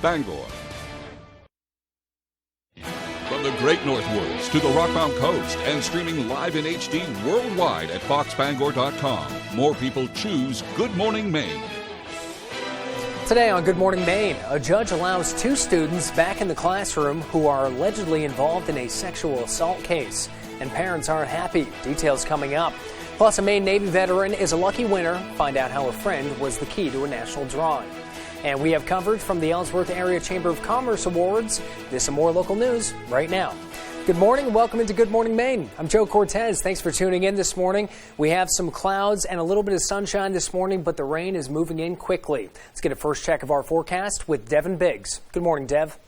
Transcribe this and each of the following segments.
Bangor. From the Great Northwoods to the Rockbound Coast and streaming live in HD worldwide at foxbangor.com. More people choose Good Morning Maine. Today on Good Morning Maine, a judge allows 2 students back in the classroom who are allegedly involved in a sexual assault case. And parents aren't happy. Details coming up. Plus, a Maine Navy veteran is a lucky winner. Find out how a friend was the key to a national drawing. And we have coverage from the Ellsworth Area Chamber of Commerce Awards. This and more local news right now. Good morning and welcome into Good Morning Maine. I'm Joe Cortez. Thanks for tuning in this morning. We have some clouds and a little bit of sunshine this morning, but the rain is moving in quickly. Let's get a first check of our forecast with Devin Biggs. Good morning, Dev.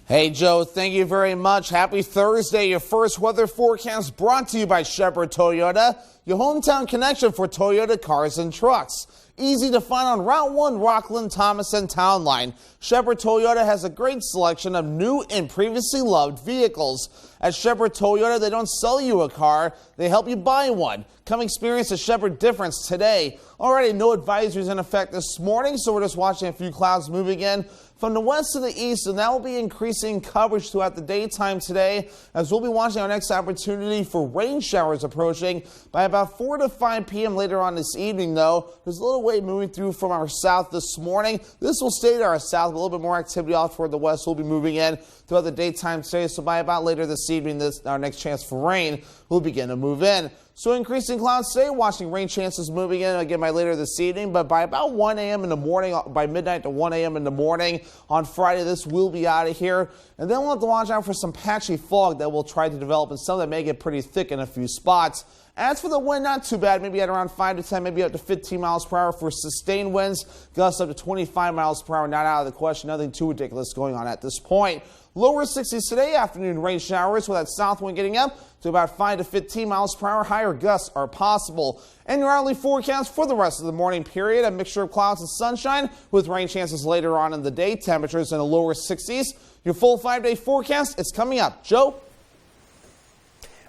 Hey, Joe, thank you very much. Happy Thursday. Your first weather forecast brought to you by Shepherd Toyota, your hometown connection for Toyota cars and trucks. Easy to find on Route 1, Rockland, Thomas, and Town Line. Shepherd Toyota has a great selection of new and previously loved vehicles. At Shepherd Toyota, they don't sell you a car, they help you buy one. Come experience the Shepherd difference today. Already, no advisories in effect this morning, so we're just watching a few clouds moving in from the west to the east, and that will be increasing coverage throughout the daytime today, as we'll be watching our next opportunity for rain showers approaching by about 4 to 5 p.m. later on this evening, though. There's a little wave moving through from our south this morning. This will stay to our south, a little bit more activity off toward the west will be moving in throughout the daytime today, so by about later this evening, our next chance for rain will begin to move in. So increasing clouds today, watching rain chances moving in again by later this evening, but by about 1 a.m. in the morning, by midnight to 1 a.m. in the morning on Friday, this will be out of here. And then we'll have to watch out for some patchy fog that will try to develop, and some that may get pretty thick in a few spots. As for the wind, not too bad, maybe at around 5 to 10, maybe up to 15 miles per hour for sustained winds. Gusts up to 25 miles per hour, not out of the question. Nothing too ridiculous going on at this point. Lower 60s today, afternoon rain showers with that south wind getting up to about 5 to 15 miles per hour. Higher gusts are possible. And your hourly forecast for the rest of the morning period, a mixture of clouds and sunshine with rain chances later on in the day. Temperatures in the lower 60s. Your full 5-day forecast is coming up. Joe?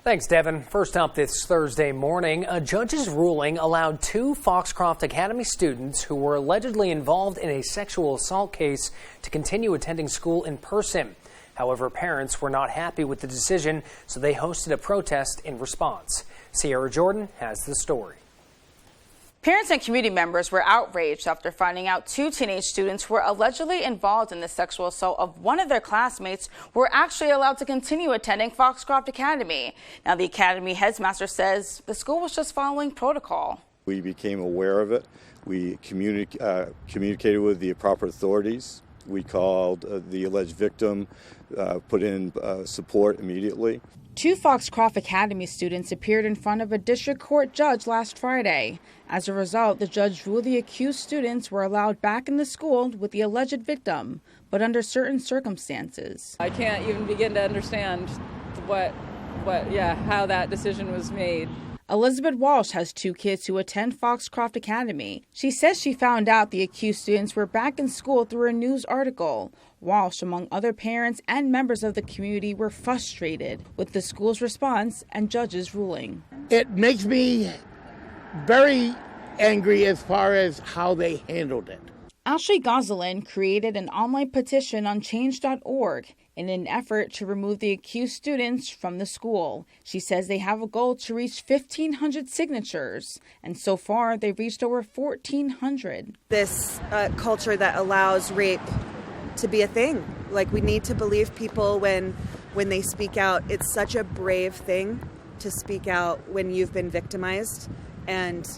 Thanks, Devin. First up this Thursday morning, a judge's ruling allowed 2 Foxcroft Academy students who were allegedly involved in a sexual assault case to continue attending school in person. However, parents were not happy with the decision, so they hosted a protest in response. Sierra Jordan has the story. Parents and community members were outraged after finding out 2 teenage students who were allegedly involved in the sexual assault of one of their classmates were actually allowed to continue attending Foxcroft Academy. Now, the academy headmaster says the school was just following protocol. We became aware of it. We communicated with the proper authorities. We called the alleged victim, put in support immediately. 2 Foxcroft Academy students appeared in front of a district court judge last Friday. As a result, the judge ruled the accused students were allowed back in the school with the alleged victim, but under certain circumstances. I can't even begin to understand how that decision was made. Elizabeth Walsh has 2 kids who attend Foxcroft Academy. She says she found out the accused students were back in school through a news article. Walsh, among other parents and members of the community, were frustrated with the school's response and judge's ruling. It makes me very angry as far as how they handled it. Ashley Gosselin created an online petition on change.org in an effort to remove the accused students from the school. She says they have a goal to reach 1,500 signatures, and so far they've reached over 1,400. This culture that allows rape to be a thing. Like, we need to believe people when they speak out. It's such a brave thing to speak out when you've been victimized, and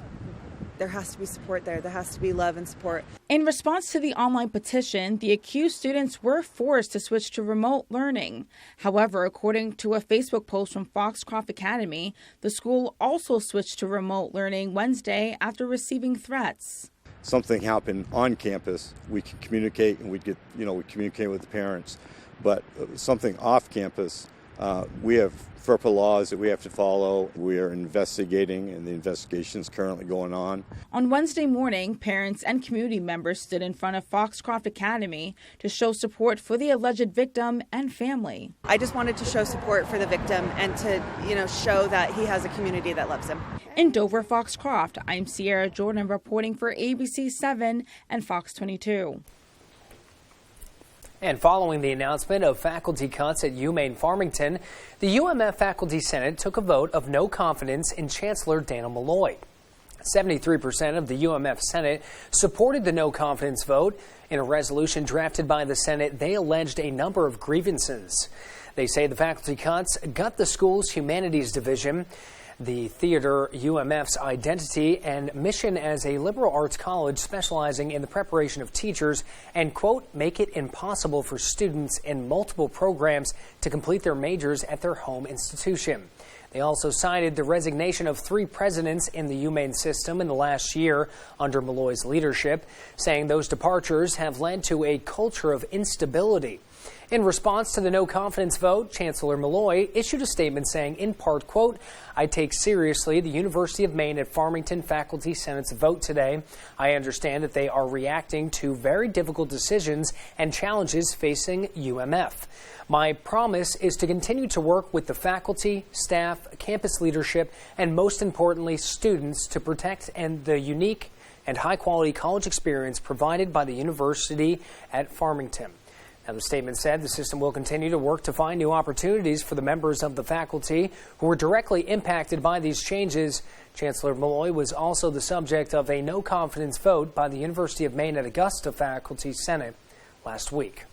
there has to be support there. There has to be love and support. In response to the online petition, the accused students were forced to switch to remote learning. However, according to a Facebook post from Foxcroft Academy, the school also switched to remote learning Wednesday after receiving threats. Something happened on campus, we can communicate, and we communicate with the parents. But something off campus, we have FERPA laws that we have to follow. We are investigating, and the investigation is currently going on. On Wednesday morning, parents and community members stood in front of Foxcroft Academy to show support for the alleged victim and family. I just wanted to show support for the victim and to, show that he has a community that loves him. In Dover, Foxcroft, I'm Sierra Jordan reporting for ABC 7 and Fox 22. And following the announcement of faculty cuts at UMaine Farmington, the UMF Faculty Senate took a vote of no confidence in Chancellor Dana Malloy. 73% of the UMF Senate supported the no confidence vote. In a resolution drafted by the Senate, they alleged a number of grievances. They say the faculty cuts gut the school's humanities division, the theater UMF's identity and mission as a liberal arts college specializing in the preparation of teachers, and, quote, make it impossible for students in multiple programs to complete their majors at their home institution. They also cited the resignation of 3 presidents in the UMaine system in the last year under Malloy's leadership, saying those departures have led to a culture of instability. In response to the no confidence vote, Chancellor Malloy issued a statement saying, in part, quote, I take seriously the University of Maine at Farmington Faculty Senate's vote today. I understand that they are reacting to very difficult decisions and challenges facing UMF. My promise is to continue to work with the faculty, staff, campus leadership, and most importantly, students to protect the unique and high-quality college experience provided by the university at Farmington. Now, the statement said the system will continue to work to find new opportunities for the members of the faculty who were directly impacted by these changes. Chancellor Malloy was also the subject of a no-confidence vote by the University of Maine at Augusta Faculty Senate last week.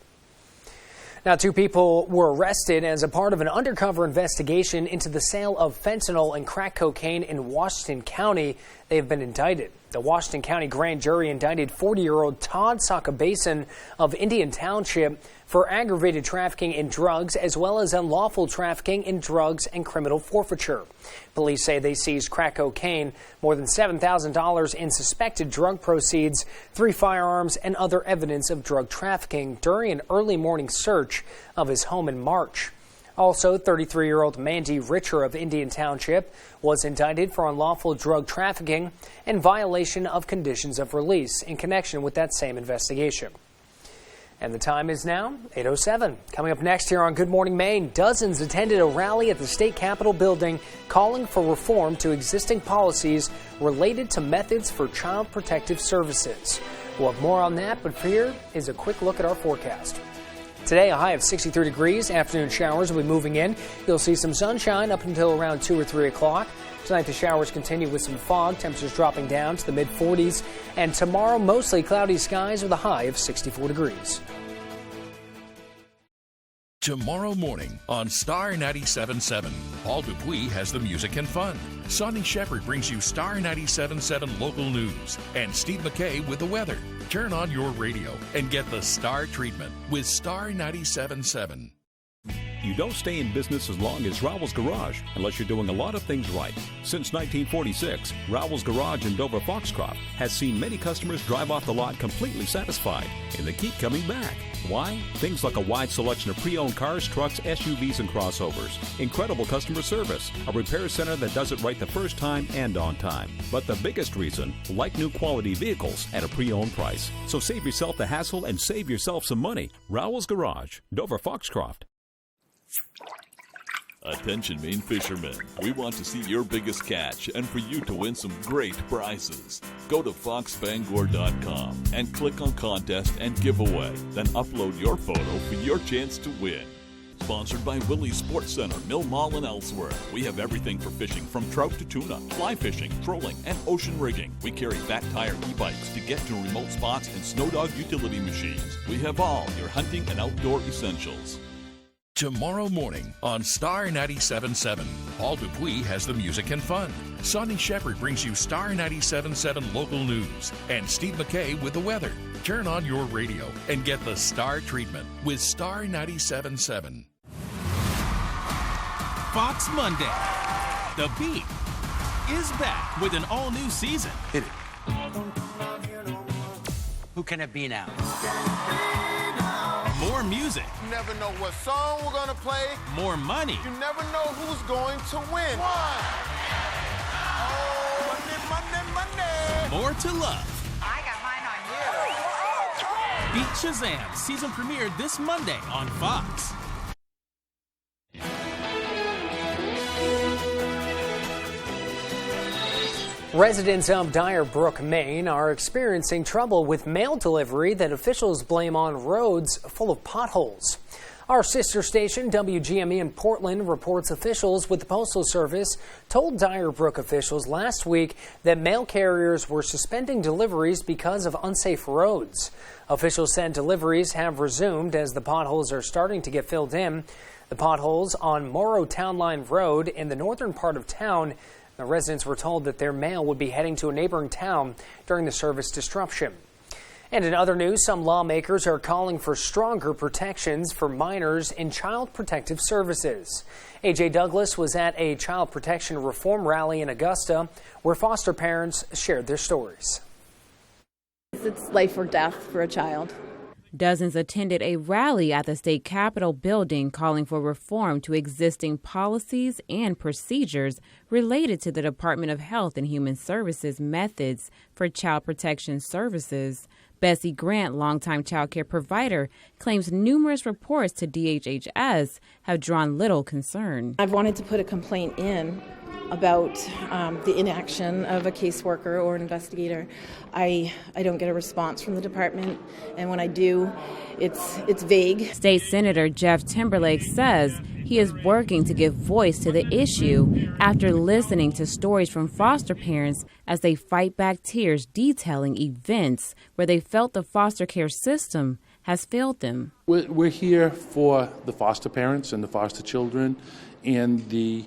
Now, 2 people were arrested as a part of an undercover investigation into the sale of fentanyl and crack cocaine in Washington County. They have been indicted. The Washington County grand jury indicted 40-year-old Todd Sakabason of Indian Township for aggravated trafficking in drugs as well as unlawful trafficking in drugs and criminal forfeiture. Police say they seized crack cocaine, more than $7,000 in suspected drug proceeds, 3 firearms, and other evidence of drug trafficking during an early morning search of his home in March. Also, 33-year-old Mandy Richer of Indian Township was indicted for unlawful drug trafficking and violation of conditions of release in connection with that same investigation. And the time is now 8:07. Coming up next here on Good Morning Maine, dozens attended a rally at the state capitol building calling for reform to existing policies related to methods for child protective services. We'll have more on that, but here is a quick look at our forecast. Today, a high of 63 degrees. Afternoon showers will be moving in. You'll see some sunshine up until around 2 or 3 o'clock. Tonight, the showers continue with some fog. Temperatures dropping down to the mid-40s. And tomorrow, mostly cloudy skies with a high of 64 degrees. Tomorrow morning on Star 97.7, Paul Dupuis has the music and fun. Sonny Shepard brings you Star 97.7 local news. And Steve McKay with the weather. Turn on your radio and get the Star treatment with Star 97.7. You don't stay in business as long as Rowell's Garage unless you're doing a lot of things right. Since 1946, Rowell's Garage in Dover Foxcroft has seen many customers drive off the lot completely satisfied, and they keep coming back. Why? Things like a wide selection of pre-owned cars, trucks, SUVs, and crossovers. Incredible customer service. A repair center that does it right the first time and on time. But the biggest reason, like new quality vehicles at a pre-owned price. So save yourself the hassle and save yourself some money. Rowell's Garage, Dover Foxcroft. Attention Maine fishermen, we want to see your biggest catch and for you to win some great prizes. Go to foxbangor.com and click on contest and giveaway. Then upload your photo for your chance to win. Sponsored by Willie's Sports Center, Mill Mall, and Ellsworth. We have everything for fishing from trout to tuna, fly fishing, trolling, and ocean rigging. We carry fat tire e-bikes to get to remote spots and snow dog utility machines. We have all your hunting and outdoor essentials. Tomorrow morning on Star 97.7, Paul Dupuis has the music and fun. Sonny Shepard brings you Star 97.7 local news. And Steve McKay with the weather. Turn on your radio and get the Star treatment with Star 97.7. Fox Monday. The Beat is back with an all-new season. Hit it. Who can it be now? More music. You never know what song we're gonna play. More money. You never know who's going to win. Oh, Monday. More to love. I got mine on you. Beat Shazam season premiered this Monday on Fox. Residents of Dyer Brook, Maine are experiencing trouble with mail delivery that officials blame on roads full of potholes. Our sister station, WGME in Portland, reports officials with the Postal Service told Dyer Brook officials last week that mail carriers were suspending deliveries because of unsafe roads. Officials said deliveries have resumed as the potholes are starting to get filled in. The potholes on Morrow Town Line Road in the northern part of town. The residents were told that their mail would be heading to a neighboring town during the service disruption. And in other news, some lawmakers are calling for stronger protections for minors in child protective services. A.J. Douglas was at a child protection reform rally in Augusta where foster parents shared their stories. It's life or death for a child. Dozens attended a rally at the state capitol building calling for reform to existing policies and procedures related to the Department of Health and Human Services methods for child protection services. Bessie Grant, longtime child care provider, claims numerous reports to DHHS have drawn little concern. I've wanted to put a complaint in about the inaction of a caseworker or an investigator. I don't get a response from the department, and when I do, it's vague. State Senator Jeff Timberlake says he is working to give voice to the issue after listening to stories from foster parents as they fight back tears detailing events where they felt the foster care system has failed them. We're here for the foster parents and the foster children and the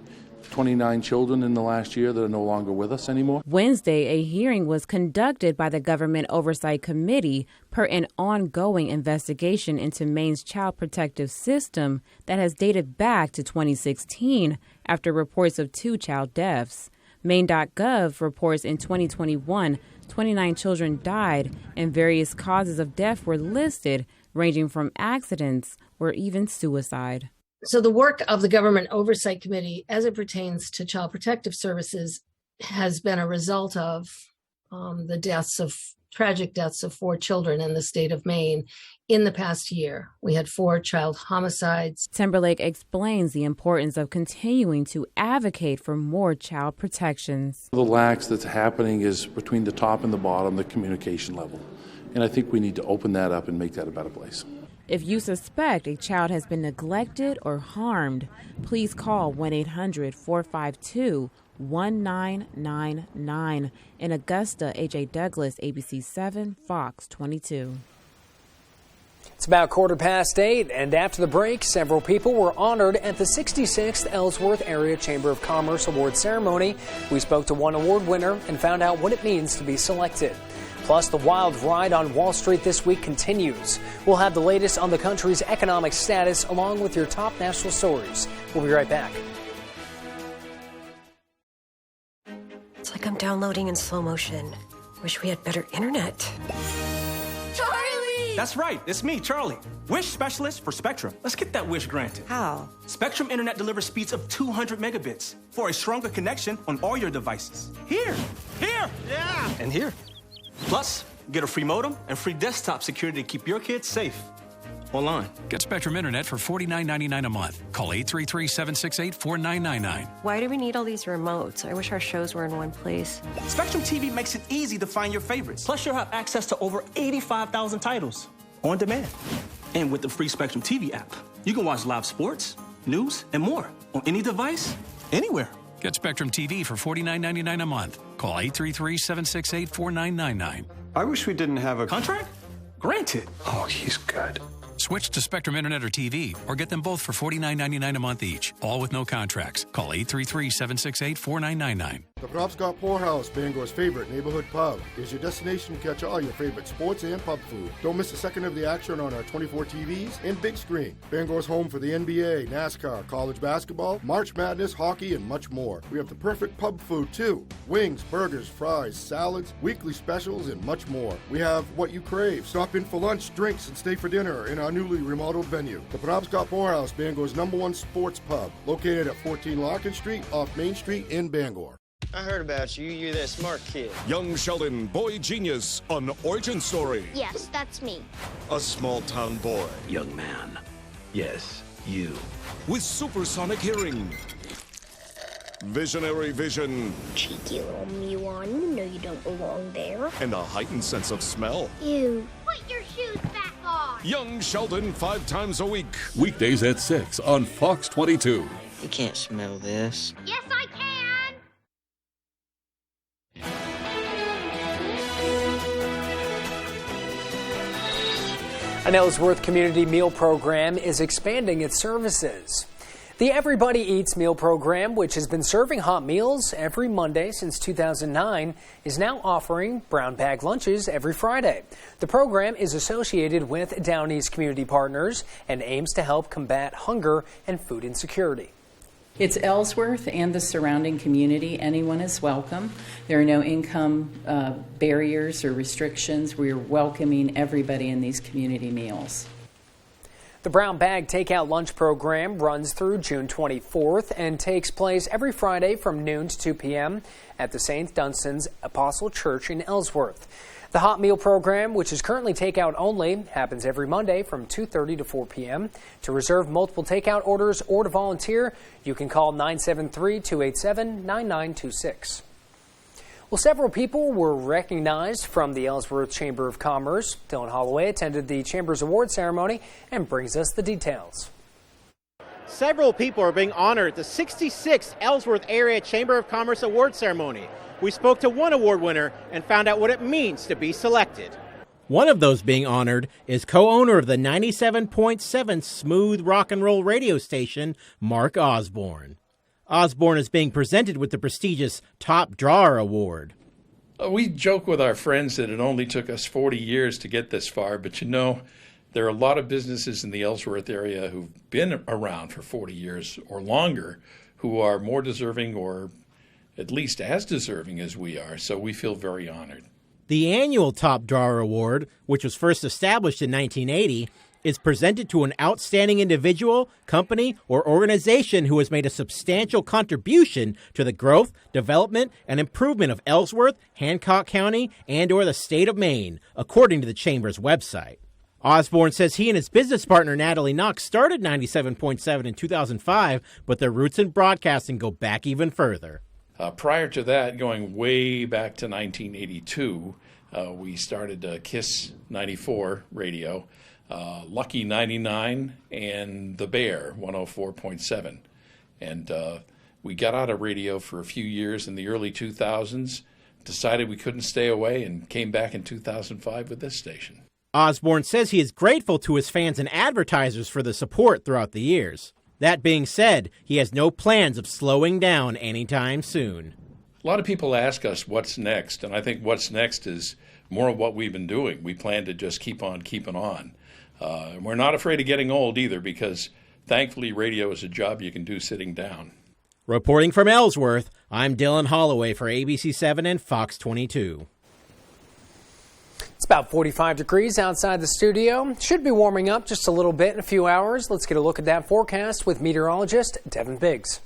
29 children in the last year that are no longer with us anymore. Wednesday, a hearing was conducted by the Government Oversight Committee per an ongoing investigation into Maine's child protective system that has dated back to 2016 after reports of 2 child deaths. Maine.gov reports in 2021, 29 children died and various causes of death were listed, ranging from accidents or even suicide. So the work of the Government Oversight Committee as it pertains to child protective services has been a result of the tragic deaths of 4 children in the state of Maine in the past year. We had 4 child homicides. Timberlake explains the importance of continuing to advocate for more child protections. The lax that's happening is between the top and the bottom, the communication level. And I think we need to open that up and make that a better place. If you suspect a child has been neglected or harmed, please call 1-800-452-1999. In Augusta, A.J. Douglas, ABC 7, Fox 22. It's about 8:15, and after the break, several people were honored at the 66th Ellsworth Area Chamber of Commerce Award Ceremony. We spoke to one award winner and found out what it means to be selected. Plus, the wild ride on Wall Street this week continues. We'll have the latest on the country's economic status along with your top national stories. We'll be right back. It's like I'm downloading in slow motion. Wish we had better internet. Charlie! That's right. It's me, Charlie. Wish specialist for Spectrum. Let's get that wish granted. How? Spectrum Internet delivers speeds of 200 megabits for a stronger connection on all your devices. Here! Yeah! And here. Plus, get a free modem and free desktop security to keep your kids safe online. Get Spectrum Internet for $49.99 a month. Call 833-768-4999. Why do we need all these remotes? I wish our shows were in one place. Spectrum TV makes it easy to find your favorites. Plus, you'll have access to over 85,000 titles on demand. And with the free Spectrum TV app, you can watch live sports, news, and more on any device, anywhere. Get Spectrum TV for $49.99 a month. Call 833-768-4999. I wish we didn't have a contract. Granted. Oh, he's good. Switch to Spectrum Internet or TV, or get them both for $49.99 a month each, all with no contracts. Call 833-768-4999. The Penobscot Poorhouse, Bangor's favorite neighborhood pub, is your destination to catch all your favorite sports and pub food. Don't miss a second of the action on our 24 TVs and big screen. Bangor's home for the NBA, NASCAR, college basketball, March Madness, hockey, and much more. We have the perfect pub food, too. Wings, burgers, fries, salads, weekly specials, and much more. We have what you crave. Stop in for lunch, drinks, and stay for dinner in our newly remodeled venue. The Penobscot Poorhouse, Bangor's #1 sports pub, located at 14 Larkin Street off Main Street in Bangor. I heard about you. You're that smart kid. Young Sheldon, boy genius, on Origin Story. Yes, that's me. A small town boy. Young man. Yes, you. With supersonic hearing. visionary vision, Cheeky little Miwan, you know you don't belong there. and a heightened sense of smell. Ew. Put your shoes back on. Young Sheldon 5 times a week. Weekdays at 6 on Fox 22. You can't smell this. Yes, I can. An Ellsworth Community Meal Program is expanding its services. The Everybody Eats meal program, which has been serving hot meals every Monday since 2009, is now offering brown bag lunches every Friday. The program is associated with Down East Community Partners and aims to help combat hunger and food insecurity. It's Ellsworth and the surrounding community. Anyone is welcome. There are no income barriers or restrictions. We're welcoming everybody in these community meals. The Brown Bag Takeout Lunch Program runs through June 24th and takes place every Friday from noon to 2 p.m. at the St. Dunstan's Apostle Church in Ellsworth. The hot meal program, which is currently takeout only, happens every Monday from 2:30 to 4 p.m. To reserve multiple takeout orders or to volunteer, you can call 973-287-9926. Well, several people were recognized from the Ellsworth Chamber of Commerce. Dylan Holloway attended the Chamber's award ceremony and brings us the details. Several people are being honored at the 66th Ellsworth Area Chamber of Commerce Award Ceremony. We spoke to one award winner and found out what it means to be selected. One of those being honored is co-owner of the 97.7 Smooth Rock and Roll radio station, Mark Osborne. Osborne is being presented with the prestigious Top Drawer Award. We joke with our friends that it only took us 40 years to get this far, but you know, there are a lot of businesses in the Ellsworth area who've been around for 40 years or longer who are more deserving or at least as deserving as we are, so we feel very honored. The annual Top Drawer Award, which was first established in 1980, is presented to an outstanding individual, company, or organization who has made a substantial contribution to the growth, development, and improvement of Ellsworth, Hancock County, and/or the state of Maine, according to the Chamber's website. Osborne says he and his business partner, Natalie Knox, started 97.7 in 2005, but their roots in broadcasting go back even further. Prior to that, going way back to 1982, we started KISS 94 radio, Lucky 99, and The Bear 104.7. And we got out of radio for a few years in the early 2000s, decided we couldn't stay away, and came back in 2005 with this station. Osborne says he is grateful to his fans and advertisers for the support throughout the years. That being said, he has no plans of slowing down anytime soon. A lot of people ask us what's next, and I think what's next is more of what we've been doing. We plan to just keep on keeping on. We're not afraid of getting old either, because thankfully radio is a job you can do sitting down. Reporting from Ellsworth, I'm Dylan Holloway for ABC7 and Fox 22. It's about 45 degrees outside the studio. Should be warming up just a little bit in a few hours. Let's get a look at that forecast with meteorologist Devin Biggs.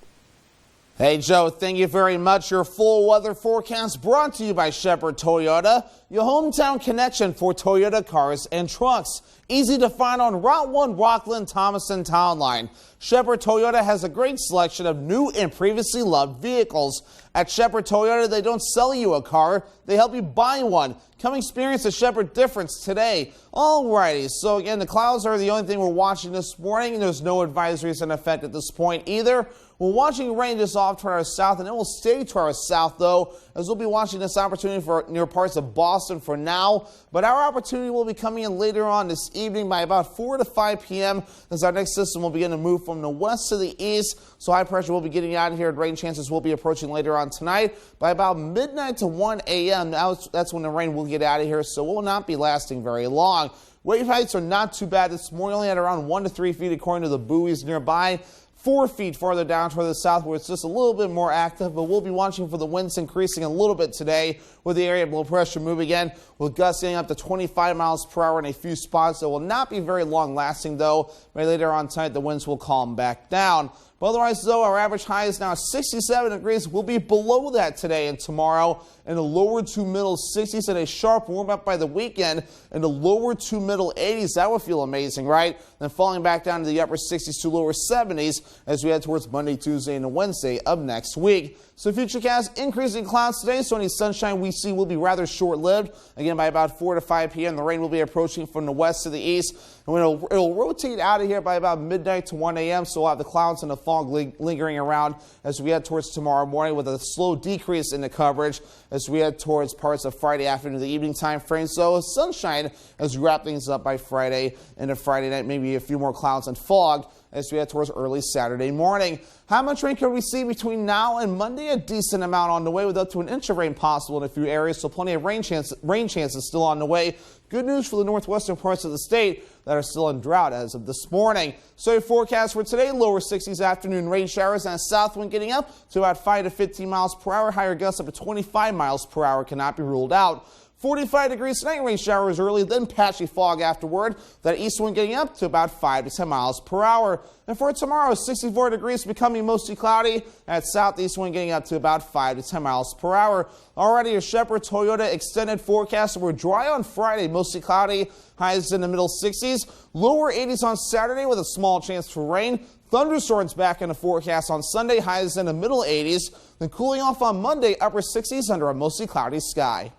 Hey, Joe, thank you very much. Your full weather forecast brought to you by Shepherd Toyota, your hometown connection for Toyota cars and trucks. Easy to find on Route 1 Rockland Thomaston Town Line. Shepherd Toyota has a great selection of new and previously loved vehicles. At Shepherd Toyota, they don't sell you a car, they help you buy one. Come experience the Shepherd difference today. Alrighty, so again, the clouds are the only thing we're watching this morning. There's no advisories in effect at this point either. We're watching rain just off to our south, and it will stay to our south, though, as we'll be watching this opportunity for near parts of Boston for now. But our opportunity will be coming in later on this evening by about 4 to 5 p.m. as our next system will begin to move from the west to the east. So high pressure will be getting out of here, and rain chances will be approaching later on tonight. By about midnight to 1 a.m., that's when the rain will get out of here, so it will not be lasting very long. Wave heights are not too bad this morning, only at around 1 to 3 feet according to the buoys nearby. 4 feet farther down toward the south where it's just a little bit more active, but we'll be watching for the winds increasing a little bit today with the area of low pressure moving in, with gusts getting up to 25 miles per hour in a few spots. That will not be very long lasting, though. Maybe later on tonight, the winds will calm back down. But otherwise, though, our average high is now 67 degrees. We'll be below that today and tomorrow in the lower to middle 60s and a sharp warm up by the weekend in the lower to middle 80s. That would feel amazing, right? Then falling back down to the upper 60s to lower 70s as we head towards Monday, Tuesday, and Wednesday of next week. So Futurecast, increasing clouds today, so any sunshine we see will be rather short-lived. Again, by about 4 to 5 p.m., the rain will be approaching from the west to the east. And it'll rotate out of here by about midnight to 1 a.m., so we'll have the clouds and the fog lingering around as we head towards tomorrow morning, with a slow decrease in the coverage as we head towards parts of Friday afternoon to the evening time frame. So sunshine as we wrap things up by Friday into Friday night, maybe a few more clouds and fog as we head towards early Saturday morning. How much rain could we see between now and Monday? A decent amount on the way, with up to an inch of rain possible in a few areas, so plenty of rain chances still on the way. Good news for the northwestern parts of the state that are still in drought as of this morning. So your forecast for today, lower 60s afternoon rain showers and a south wind getting up to about 5 to 15 miles per hour. Higher gusts up to 25 miles per hour cannot be ruled out. 45 degrees tonight, rain showers early, then patchy fog afterward. That east wind getting up to about 5 to 10 miles per hour. And for tomorrow, 64 degrees, becoming mostly cloudy. That southeast wind getting up to about 5 to 10 miles per hour. Already your Shepherd Toyota extended forecast. We're dry on Friday, mostly cloudy. Highs in the middle 60s. Lower 80s on Saturday with a small chance for rain. Thunderstorms back in the forecast on Sunday. Highs in the middle 80s. Then cooling off on Monday, upper 60s under a mostly cloudy sky.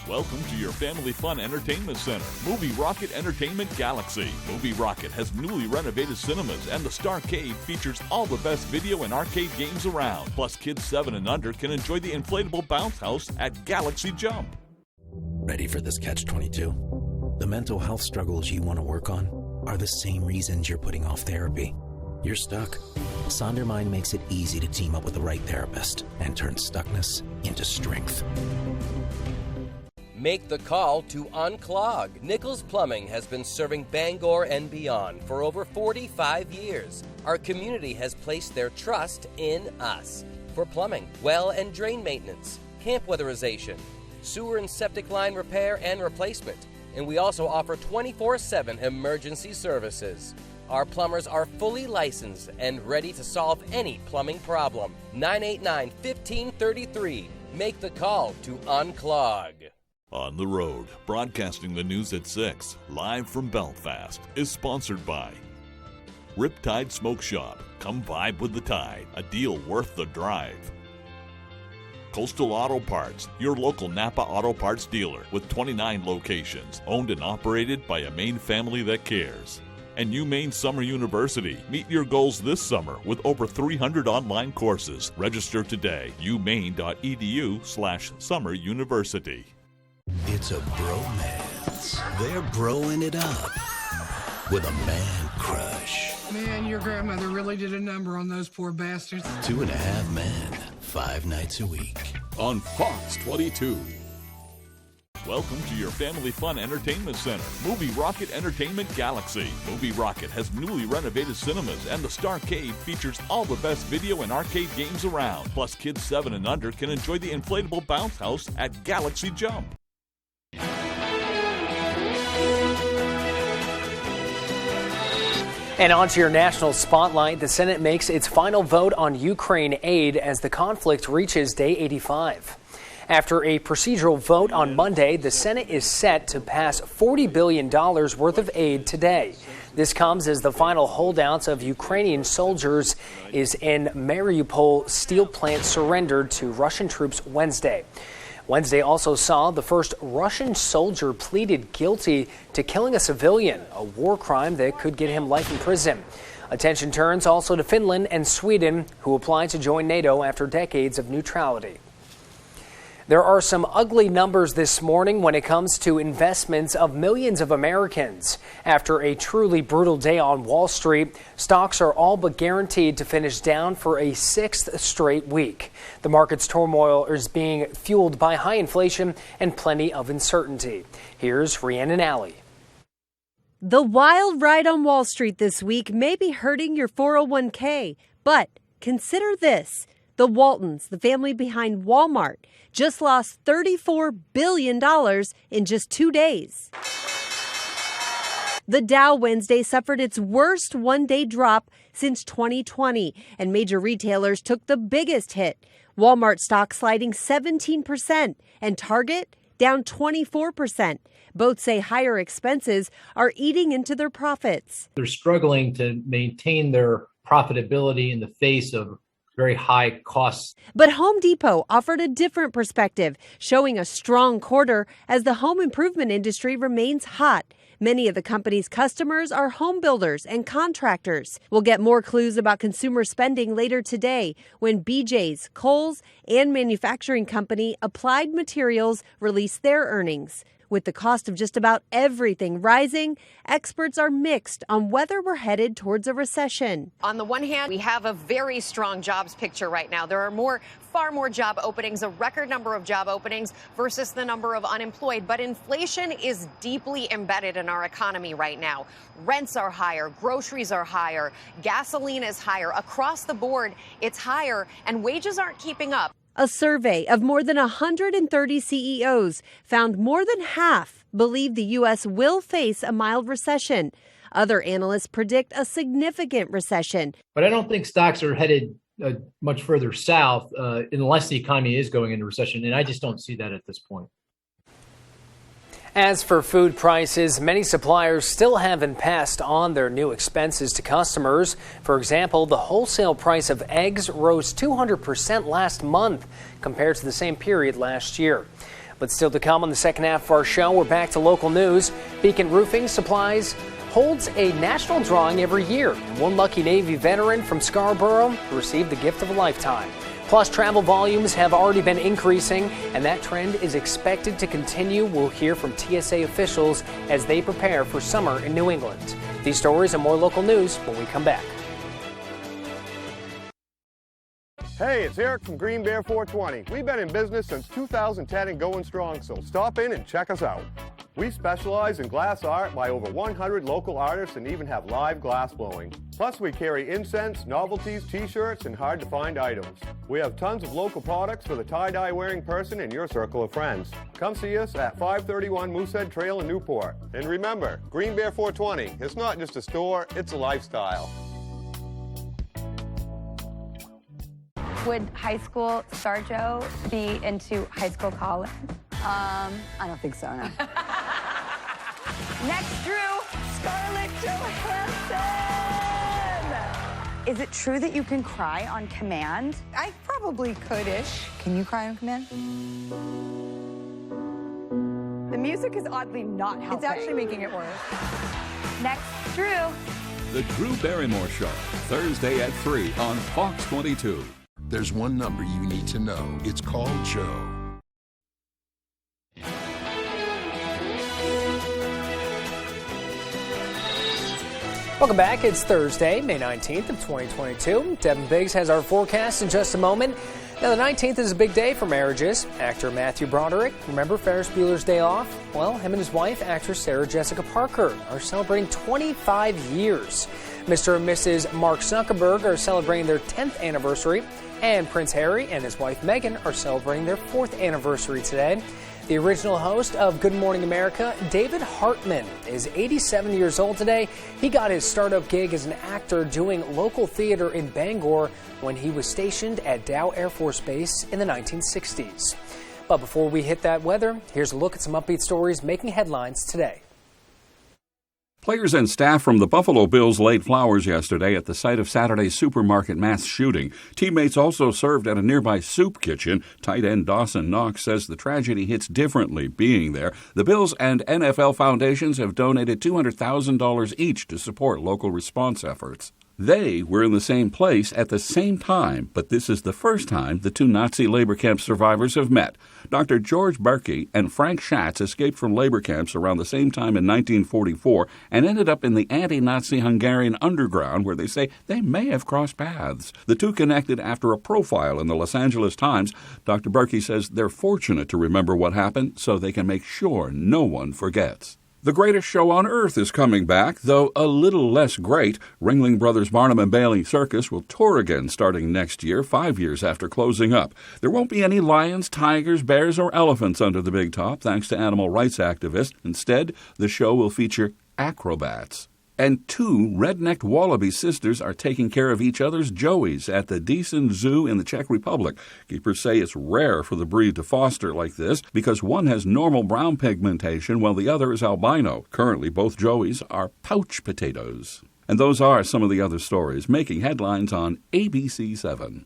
Welcome to your family fun entertainment center, Movie Rocket Entertainment Galaxy. Movie Rocket has newly renovated cinemas, and the Starcade features all the best video and arcade games around. Plus, kids 7 and under can enjoy the inflatable bounce house at Galaxy Jump. Ready for this catch-22? The mental health struggles you want to work on are the same reasons you're putting off therapy. You're stuck. Sondermind makes it easy to team up with the right therapist and turn stuckness into strength. Make the call to unclog. Nichols Plumbing has been serving Bangor and beyond for over 45 years. Our community has placed their trust in us for plumbing, well and drain maintenance, camp weatherization, sewer and septic line repair and replacement. And we also offer 24/7 emergency services. Our plumbers are fully licensed and ready to solve any plumbing problem. 989-1533. Make the call to unclog. On the Road, broadcasting the news at 6, live from Belfast, is sponsored by Riptide Smoke Shop. Come vibe with the tide, a deal worth the drive. Coastal Auto Parts, your local Napa Auto Parts dealer with 29 locations, owned and operated by a Maine family that cares. And UMaine Summer University. Meet your goals this summer with over 300 online courses. Register today, umaine.edu/Summer University. It's a bromance. They're broing it up with a man crush. Man, your grandmother really did a number on those poor bastards. 2.5 men, 5 nights a week. On Fox 22. Welcome to your family fun entertainment center, Movie Rocket Entertainment Galaxy. Movie Rocket has newly renovated cinemas, and the Starcade features all the best video and arcade games around. Plus, kids 7 and under can enjoy the inflatable bounce house at Galaxy Jump. And on to your national spotlight. The Senate makes its final vote on Ukraine aid as the conflict reaches day 85. After a procedural vote on Monday, the Senate is set to pass $40 billion worth of aid today. This comes as the final holdouts of Ukrainian soldiers is in Mariupol steel plant surrendered to Russian troops Wednesday. Wednesday also saw the first Russian soldier pleaded guilty to killing a civilian, a war crime that could get him life in prison. Attention turns also to Finland and Sweden, who applied to join NATO after decades of neutrality. There are some ugly numbers this morning when it comes to investments of millions of Americans. After a truly brutal day on Wall Street, stocks are all but guaranteed to finish down for a 6th straight week. The market's turmoil is being fueled by high inflation and plenty of uncertainty. Here's Rhiannon Alley. The wild ride on Wall Street this week may be hurting your 401k, but consider this. The Waltons, the family behind Walmart, just lost $34 billion in just 2 days. The Dow Wednesday suffered its worst one-day drop since 2020, and major retailers took the biggest hit. Walmart stock sliding 17% and Target down 24%. Both say higher expenses are eating into their profits. They're struggling to maintain their profitability in the face of very high costs. But Home Depot offered a different perspective, showing a strong quarter as the home improvement industry remains hot. Many of the company's customers are home builders and contractors. We'll get more clues about consumer spending later today when BJ's, Kohl's, and manufacturing company Applied Materials release their earnings. With the cost of just about everything rising, experts are mixed on whether we're headed towards a recession. On the one hand, we have a very strong jobs picture right now. There are far more job openings, a record number of job openings versus the number of unemployed. But inflation is deeply embedded in our economy right now. Rents are higher, groceries are higher, gasoline is higher. Across the board, it's higher, and wages aren't keeping up. A survey of more than 130 CEOs found more than half believe the U.S. will face a mild recession. Other analysts predict a significant recession. But I don't think stocks are headed much further south unless the economy is going into recession, and I just don't see that at this point. As for food prices, many suppliers still haven't passed on their new expenses to customers. For example, the wholesale price of eggs rose 200% last month compared to the same period last year. But still to come on the second half of our show, we're back to local news. Beacon Roofing Supplies holds a national drawing every year. One lucky Navy veteran from Scarborough received the gift of a lifetime. Plus, travel volumes have already been increasing, and that trend is expected to continue. We'll hear from TSA officials as they prepare for summer in New England. These stories and more local news when we come back. Hey, it's Eric from Green Bear 420. We've been in business since 2010 and going strong, so stop in and check us out. We specialize in glass art by over 100 local artists and even have live glass blowing. Plus, we carry incense, novelties, t-shirts, and hard-to-find items. We have tons of local products for the tie-dye wearing person in your circle of friends. Come see us at 531 Moosehead Trail in Newport. And remember, Green Bear 420, it's not just a store, it's a lifestyle. Would high school star Joe be into high school college? I don't think so, no. Next, Drew, Scarlett Johansson. Is it true that you can cry on command? I probably could-ish. Can you cry on command? The music is oddly not helping. It's actually making it worse. Next, Drew. The Drew Barrymore Show, Thursday at 3 on Fox 22. There's one number you need to know. It's called Joe. Welcome back. It's Thursday, May 19th of 2022. Devin Biggs has our forecast in just a moment. Now, the 19th is a big day for marriages. Actor Matthew Broderick, remember Ferris Bueller's Day Off? Well, him and his wife, actress Sarah Jessica Parker, are celebrating 25 years. Mr. and Mrs. Mark Zuckerberg are celebrating their 10th anniversary, and Prince Harry and his wife Meghan are celebrating their 4th anniversary today. The original host of Good Morning America, David Hartman, is 87 years old today. He got his startup gig as an actor doing local theater in Bangor when he was stationed at Dow Air Force Base in the 1960s. But before we hit that weather, here's a look at some upbeat stories making headlines today. Players and staff from the Buffalo Bills laid flowers yesterday at the site of Saturday's supermarket mass shooting. Teammates also served at a nearby soup kitchen. Tight end Dawson Knox says the tragedy hits differently being there. The Bills and NFL foundations have donated $200,000 each to support local response efforts. They were in the same place at the same time, but this is the first time the two Nazi labor camp survivors have met. Dr. George Berkey and Frank Schatz escaped from labor camps around the same time in 1944 and ended up in the anti-Nazi Hungarian underground where they say they may have crossed paths. The two connected after a profile in the Los Angeles Times. Dr. Berkey says they're fortunate to remember what happened so they can make sure no one forgets. The greatest show on earth is coming back, though a little less great. Ringling Brothers Barnum and Bailey Circus will tour again starting next year, 5 years after closing up. There won't be any lions, tigers, bears, or elephants under the big top, thanks to animal rights activists. Instead, the show will feature acrobats. And 2 red-necked wallaby sisters are taking care of each other's joeys at the Decent Zoo in the Czech Republic. Keepers say it's rare for the breed to foster like this because one has normal brown pigmentation while the other is albino. Currently, both joeys are pouch potatoes. And those are some of the other stories making headlines on ABC 7.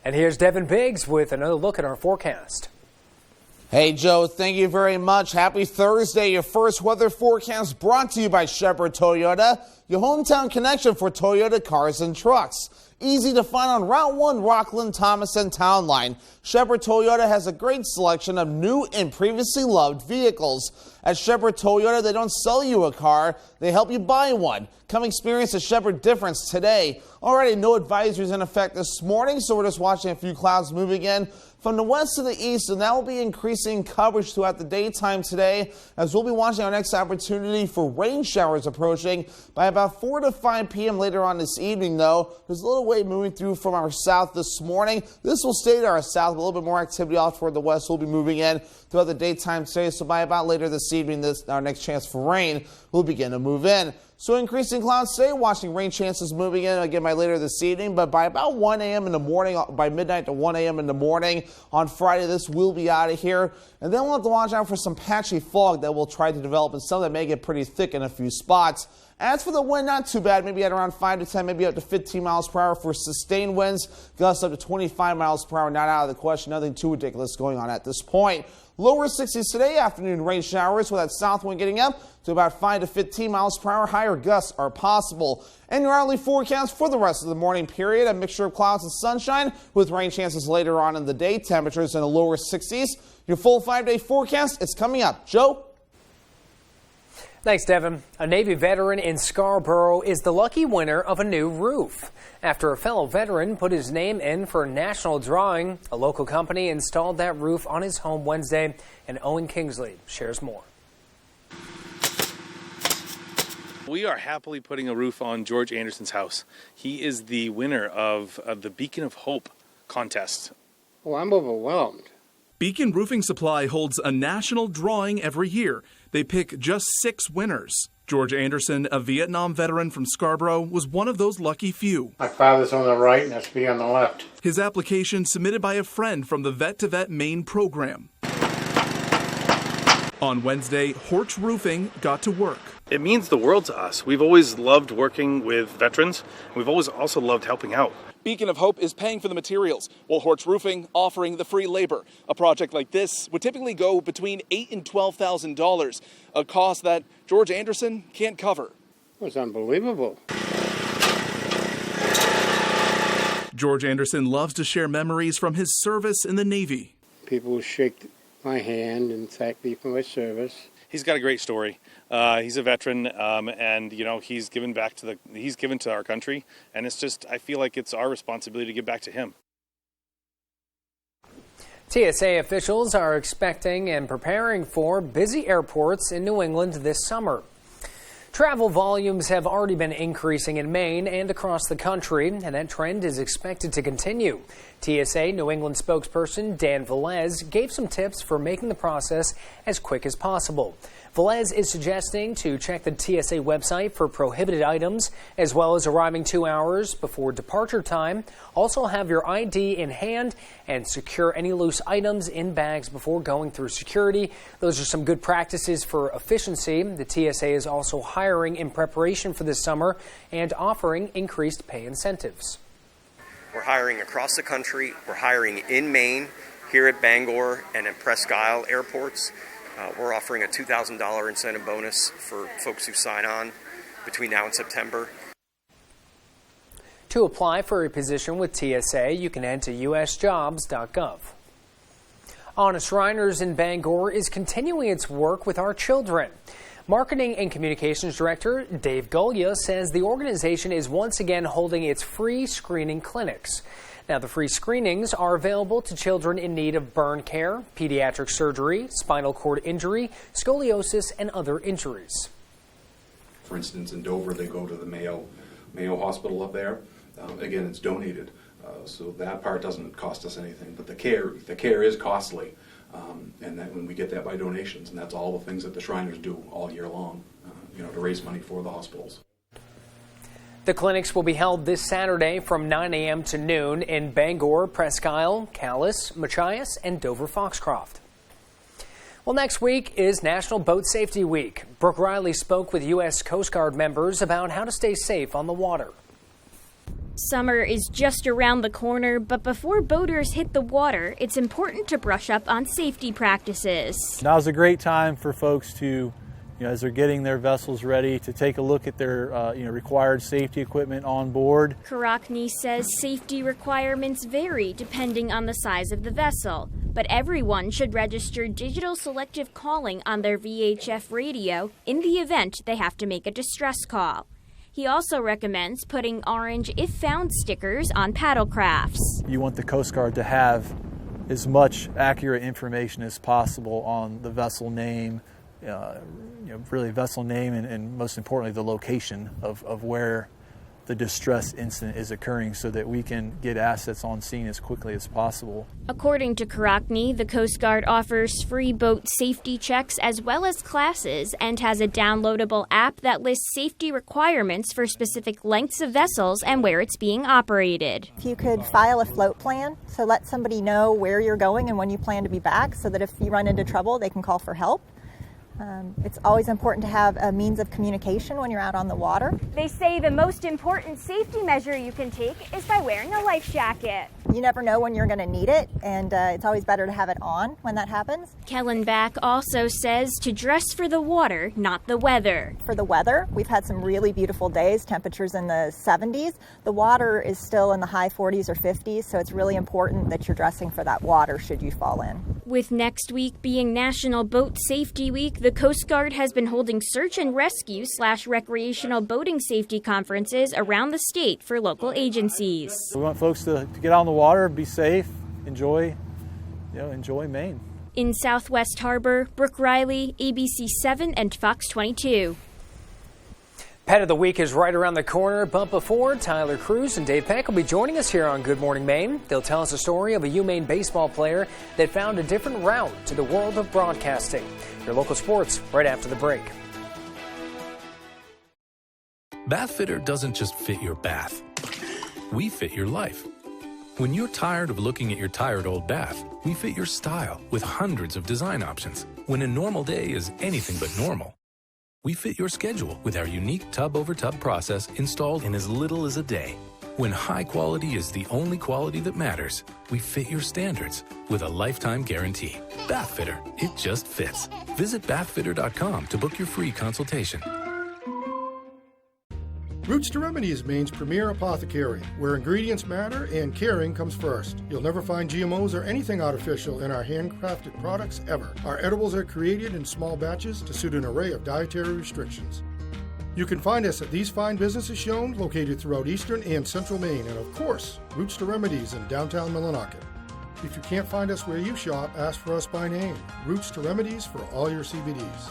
And here's Devin Biggs with another look at our forecast. Hey, Joe, thank you very much. Happy Thursday. Your first weather forecast brought to you by Shepherd Toyota, your hometown connection for Toyota cars and trucks. Easy to find on Route 1, Rockland, Thomas, and Town Line. Shepherd Toyota has a great selection of new and previously loved vehicles. At Shepherd Toyota, they don't sell you a car, they help you buy one. Come experience the Shepherd difference today. Already, no advisories in effect this morning, so we're just watching a few clouds moving in from the west to the east, and that will be increasing coverage throughout the daytime today, as we'll be watching our next opportunity for rain showers approaching by about 4 to 5 p.m. later on this evening, though. There's a little wave moving through from our south this morning. This will stay to our south, but a little bit more activity off toward the west will be moving in throughout the daytime today, so by about later this evening, our next chance for rain will begin to move in. So increasing clouds today, watching rain chances moving in again by later this evening, but by about 1 a.m. in the morning, by midnight to 1 a.m. in the morning on Friday, this will be out of here. And then we'll have to watch out for some patchy fog that will try to develop, and some that may get pretty thick in a few spots. As for the wind, not too bad, maybe at around 5 to 10, maybe up to 15 miles per hour for sustained winds. Gusts up to 25 miles per hour, not out of the question. Nothing too ridiculous going on at this point. Lower 60s today, afternoon rain showers with that south wind getting up to about 5 to 15 miles per hour. Higher gusts are possible. And your hourly forecast for the rest of the morning period, a mixture of clouds and sunshine with rain chances later on in the day. Temperatures in the lower 60s. Your full 5-day forecast is coming up. Joe? Thanks, Devin. A Navy veteran in Scarborough is the lucky winner of a new roof. After a fellow veteran put his name in for a national drawing, a local company installed that roof on his home Wednesday, and Owen Kingsley shares more. We are happily putting a roof on George Anderson's house. He is the winner of the Beacon of Hope contest. Oh, I'm overwhelmed. Beacon Roofing Supply holds a national drawing every year. They pick just 6 winners. George Anderson, a Vietnam veteran from Scarborough, was one of those lucky few. My father's on the right and that's me on the left. His application submitted by a friend from the Vet to Vet Maine program. On Wednesday, Horch Roofing got to work. It means the world to us. We've always loved working with veterans. We've always also loved helping out. Beacon of Hope is paying for the materials, while Horch Roofing offering the free labor. A project like this would typically go between $8,000 and $12,000, a cost that George Anderson can't cover. It was unbelievable. George Anderson loves to share memories from his service in the Navy. People will shake my hand and thank me for my service. He's got a great story. He's a veteran, and he's given to our country, and it's just, I feel like it's our responsibility to give back to him. TSA officials are expecting and preparing for busy airports in New England this summer. Travel volumes have already been increasing in Maine and across the country, and that trend is expected to continue. TSA New England spokesperson Dan Velez gave some tips for making the process as quick as possible. Velez is suggesting to check the TSA website for prohibited items, as well as arriving 2 hours before departure time. Also have your ID in hand and secure any loose items in bags before going through security. Those are some good practices for efficiency. The TSA is also hiring in preparation for this summer and offering increased pay incentives. We're hiring across the country. We're hiring in Maine, here at Bangor and at Presque Isle airports. We're offering a $2,000 incentive bonus for folks who sign on between now and September. To apply for a position with TSA, you can head to usjobs.gov. Honest Shriners in Bangor is continuing its work with our children. Marketing and Communications Director Dave Gullia says the organization is once again holding its free screening clinics. Now, the free screenings are available to children in need of burn care, pediatric surgery, spinal cord injury, scoliosis, and other injuries. For instance, in Dover, they go to the Mayo Hospital up there. Again, it's donated, so that part doesn't cost us anything. But the care is costly, and that when we get that by donations, and that's all the things that the Shriners do all year long. to raise money for the hospitals. The clinics will be held this Saturday from 9 a.m. to noon in Bangor, Presque Isle, Calais, Machias, and Dover-Foxcroft. Well, next week is National Boat Safety Week. Brooke Riley spoke with U.S. Coast Guard members about how to stay safe on the water. Summer is just around the corner, but before boaters hit the water, it's important to brush up on safety practices. Now's a great time for folks to, as they're getting their vessels ready, to take a look at their required safety equipment on board. Karakni says safety requirements vary depending on the size of the vessel, but everyone should register digital selective calling on their VHF radio in the event they have to make a distress call. He also recommends putting orange if found stickers on paddle crafts. You want the Coast Guard to have as much accurate information as possible on the vessel name, really vessel name and most importantly the location of where the distress incident is occurring so that we can get assets on scene as quickly as possible. According to Karakni, the Coast Guard offers free boat safety checks as well as classes and has a downloadable app that lists safety requirements for specific lengths of vessels and where it's being operated. If you could file a float plan, so let somebody know where you're going and when you plan to be back so that if you run into trouble, they can call for help. It's always important to have a means of communication when you're out on the water. They say the most important safety measure you can take is by wearing a life jacket. You never know when you're going to need it, and it's always better to have it on when that happens. Kellen Back also says to dress for the water, not the weather. For the weather, we've had some really beautiful days, temperatures in the 70s. The water is still in the high 40s or 50s, so it's really important that you're dressing for that water should you fall in. With next week being National Boat Safety Week, the Coast Guard has been holding search and rescue / recreational boating safety conferences around the state for local agencies. We want folks to get out on the water, be safe, enjoy Maine. In Southwest Harbor, Brooke Riley, ABC 7 and Fox 22. Pet of the Week is right around the corner, but before, Tyler Cruz and Dave Peck will be joining us here on Good Morning Maine. They'll tell us a story of a UMaine baseball player that found a different route to the world of broadcasting. Your local sports right after the break. Bathfitter doesn't just fit your bath. We fit your life. When you're tired of looking at your tired old bath, we fit your style with hundreds of design options. When a normal day is anything but normal, we fit your schedule with our unique tub-over-tub process installed in as little as a day. When high quality is the only quality that matters, we fit your standards with a lifetime guarantee. Bathfitter, it just fits. Visit bathfitter.com to book your free consultation. Roots to Remedy is Maine's premier apothecary, where ingredients matter and caring comes first. You'll never find GMOs or anything artificial in our handcrafted products ever. Our edibles are created in small batches to suit an array of dietary restrictions. You can find us at these fine businesses shown, located throughout eastern and central Maine, and of course, Roots to Remedies in downtown Millinocket. If you can't find us where you shop, ask for us by name. Roots to Remedies for all your CBDs.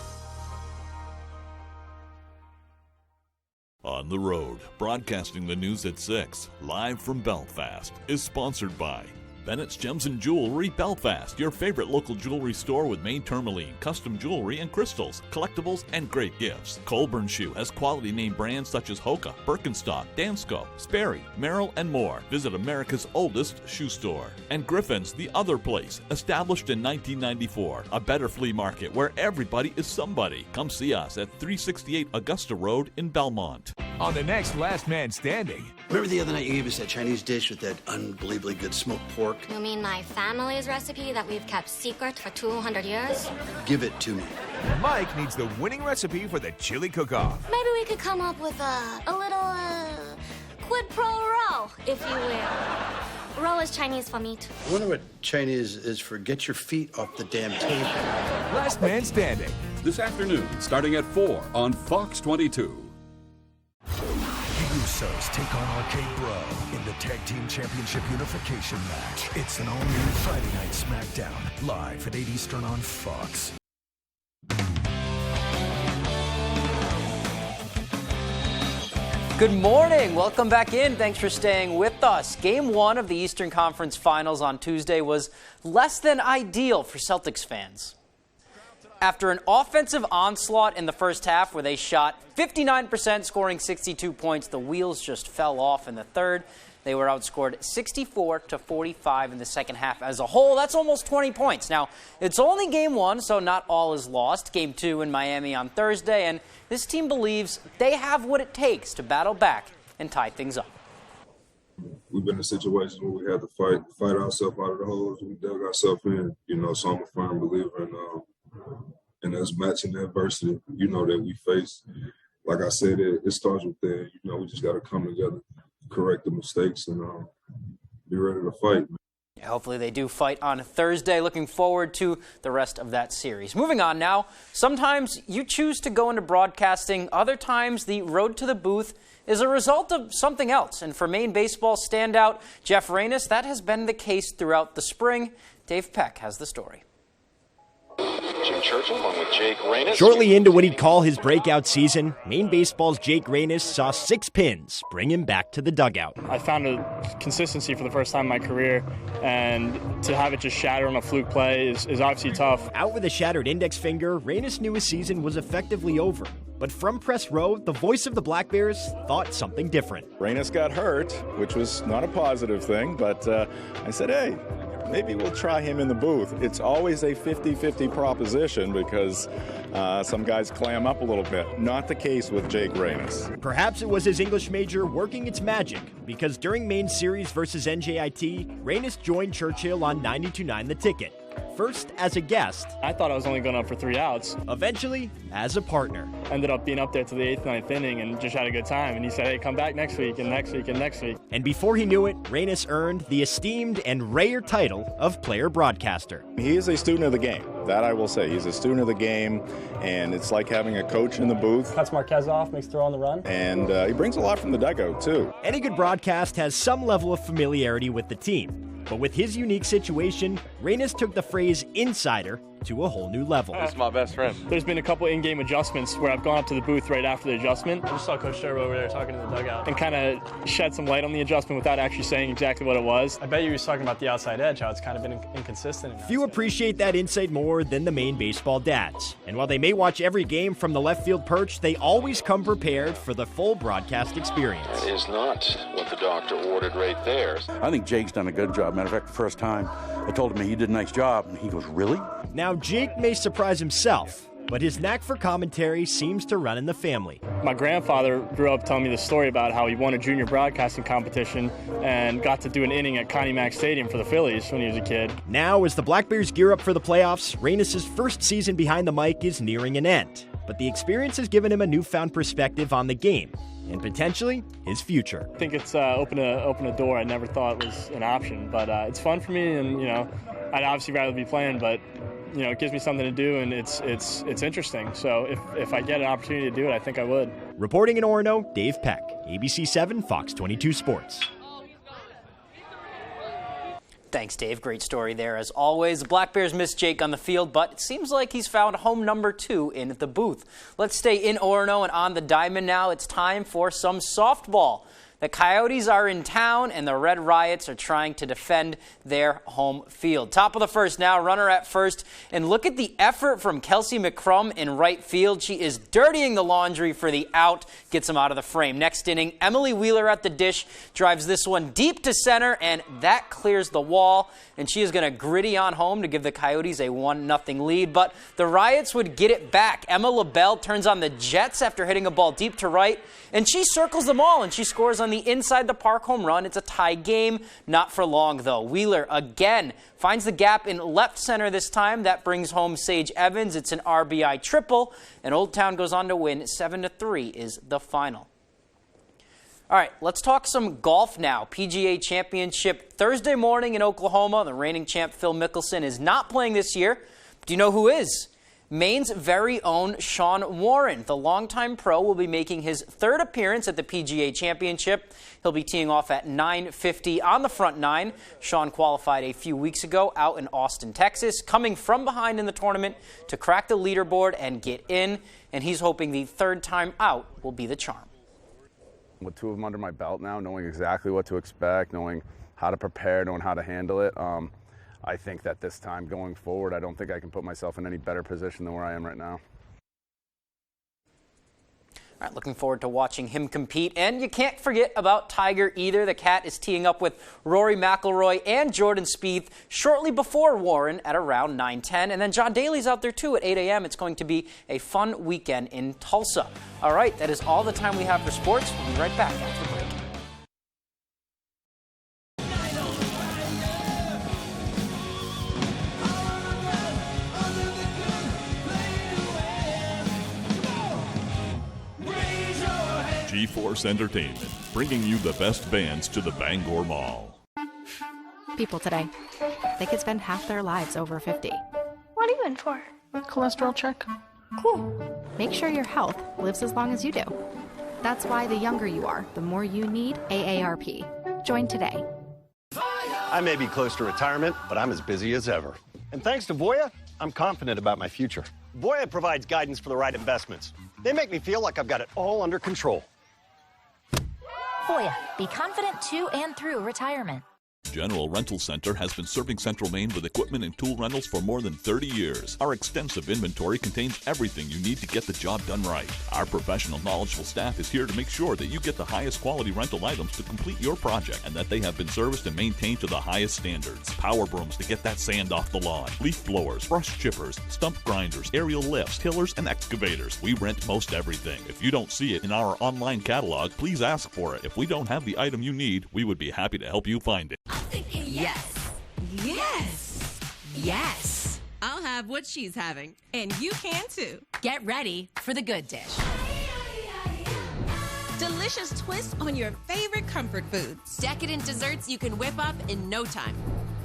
On the Road, broadcasting the news at 6, live from Belfast, is sponsored by Bennett's Gems and Jewelry Belfast, your favorite local jewelry store with Maine tourmaline, custom jewelry and crystals, collectibles, and great gifts. Colburn Shoe has quality name brands such as Hoka, Birkenstock, Dansko, Sperry, Merrill, and more. Visit America's oldest shoe store. And Griffin's The Other Place, established in 1994, a better flea market where everybody is somebody. Come see us at 368 Augusta Road in Belmont. On the next Last Man Standing. Remember the other night you gave us that Chinese dish with that unbelievably good smoked pork? You mean my family's recipe that we've kept secret for 200 years? Give it to me. Mike needs the winning recipe for the chili cook-off. Maybe we could come up with a little quid pro row, if you will. Row is Chinese for meat. I wonder what Chinese is for get your feet off the damn table. Last Man Standing. This afternoon, starting at 4 on Fox 22. The Usos take on Arcade Bro in the Tag Team Championship Unification match. It's an all-new Friday Night SmackDown, live at 8 Eastern on Fox. Good morning. Welcome back in. Thanks for staying with us. Game 1 of the Eastern Conference Finals on Tuesday was less than ideal for Celtics fans. After an offensive onslaught in the first half where they shot 59%, scoring 62 points, the wheels just fell off in the third. They were outscored 64-45 in the second half as a whole. That's almost 20 points. Now, it's only game one, so not all is lost. Game two in Miami on Thursday, and this team believes they have what it takes to battle back and tie things up. We've been in situations where we had to fight ourselves out of the holes we dug ourselves in, so I'm a firm believer in us matching the adversity, that we face. Like I said, it starts with that. We just got to come together, correct the mistakes, and be ready to fight. Hopefully they do fight on Thursday. Looking forward to the rest of that series. Moving on now, sometimes you choose to go into broadcasting. Other times the road to the booth is a result of something else. And for Maine baseball standout Jeff Reynes, that has been the case throughout the spring. Dave Peck has the story. Jim Churchill along with Jake Reynes. Shortly into what he'd call his breakout season, Maine baseball's Jake Reynes saw 6 pins bring him back to the dugout. I found a consistency for the first time in my career, and to have it just shatter on a fluke play is obviously tough. Out with a shattered index finger, Reynes knew his season was effectively over. But from press row, the voice of the Black Bears thought something different. Reynes got hurt, which was not a positive thing, but I said, hey, maybe we'll try him in the booth. It's always a 50-50 proposition because some guys clam up a little bit. Not the case with Jake Reynes. Perhaps it was his English major working its magic, because during Maine's series versus NJIT, Reynes joined Churchill on 92.9 The Ticket. First as a guest. I thought I was only going up for 3 outs. Eventually, as a partner. Ended up being up there to the 8th, 9th inning and just had a good time. And he said, hey, come back next week and next week and next week. And before he knew it, Reynes earned the esteemed and rare title of player broadcaster. He is a student of the game. That I will say. He's a student of the game, and it's like having a coach in the booth. Cuts Marquez off, makes throw on the run. And he brings a lot from the dugout, too. Any good broadcast has some level of familiarity with the team. But with his unique situation, Reynes took the phrase insider to a whole new level. That's my best friend. There's been a couple in-game adjustments where I've gone up to the booth right after the adjustment. I just saw Coach Sherwood over there talking to the dugout and kind of shed some light on the adjustment without actually saying exactly what it was. I bet you he was talking about the outside edge, how it's kind of been inconsistent. Few appreciate that insight more than the Maine baseball dads. And while they may watch every game from the left field perch, they always come prepared for the full broadcast experience. That is not what the doctor ordered right there. I think Jake's done a good job. Matter of fact, the first time I told him he did a nice job, and he goes, really? Now, Jake may surprise himself, but his knack for commentary seems to run in the family. My grandfather grew up telling me the story about how he won a junior broadcasting competition and got to do an inning at Connie Mack Stadium for the Phillies when he was a kid. Now, as the Black Bears gear up for the playoffs, Reynes' first season behind the mic is nearing an end. But the experience has given him a newfound perspective on the game and potentially his future. I think it's opened a door I never thought was an option, but it's fun for me, and I'd obviously rather be playing, but it gives me something to do, and it's interesting. So if I get an opportunity to do it, I think I would. Reporting in Orono, Dave Peck, ABC 7, Fox 22 Sports. Thanks, Dave. Great story there, as always. The Black Bears miss Jake on the field, but it seems like he's found home number 2 in the booth. Let's stay in Orono and on the diamond now. It's time for some softball. The Coyotes are in town, and the Red Riots are trying to defend their home field. Top of the first now, runner at first. And look at the effort from Kelsey McCrum in right field. She is dirtying the laundry for the out, gets him out of the frame. Next inning, Emily Wheeler at the dish, drives this one deep to center, and that clears the wall. And she is going to gritty on home to give the Coyotes a 1-0 lead. But the Riots would get it back. Emma LaBelle turns on the Jets after hitting a ball deep to right, and she circles them all, and she scores on the inside the park home run. It's a tie game. Not for long, though. Wheeler again finds the gap in left center this time. That brings home Sage Evans. It's an RBI triple, and Old Town goes on to win 7-3 is the final. All right, let's talk some golf now. PGA Championship Thursday morning in Oklahoma. The reigning champ Phil Mickelson is not playing this year. Do you know who is? Maine's very own Sean Warren. The longtime pro will be making his 3rd appearance at the PGA Championship. He'll be teeing off at 9:50 on the front 9. Sean qualified a few weeks ago out in Austin, Texas, coming from behind in the tournament to crack the leaderboard and get in. And he's hoping the 3rd time out will be the charm. With 2 of them under my belt now, knowing exactly what to expect, knowing how to prepare, knowing how to handle it, I think that this time going forward, I don't think I can put myself in any better position than where I am right now. All right, looking forward to watching him compete. And you can't forget about Tiger either. The Cat is teeing up with Rory McIlroy and Jordan Spieth shortly before Warren at around 9:10. And then John Daly's out there too at 8 a.m. It's going to be a fun weekend in Tulsa. All right, that is all the time we have for sports. We'll be right back after the break. G-Force Entertainment, bringing you the best bands to the Bangor Mall. People today, they could spend half their lives over 50. What are you in for? Cholesterol check. Cool. Make sure your health lives as long as you do. That's why the younger you are, the more you need AARP. Join today. I may be close to retirement, but I'm as busy as ever. And thanks to Voya, I'm confident about my future. Voya provides guidance for the right investments. They make me feel like I've got it all under control. Voya, be confident to and through retirement. General Rental Center has been serving Central Maine with equipment and tool rentals for more than 30 years. Our extensive inventory contains everything you need to get the job done right. Our professional, knowledgeable staff is here to make sure that you get the highest quality rental items to complete your project and that they have been serviced and maintained to the highest standards. Power brooms to get that sand off the lawn, leaf blowers, brush chippers, stump grinders, aerial lifts, tillers, and excavators. We rent most everything. If you don't see it in our online catalog, please ask for it. If we don't have the item you need, we would be happy to help you find it. Yes. Yes. Yes. I'll have what she's having. And you can too. Get ready for the good dish. Delicious twists on your favorite comfort foods. Decadent desserts you can whip up in no time.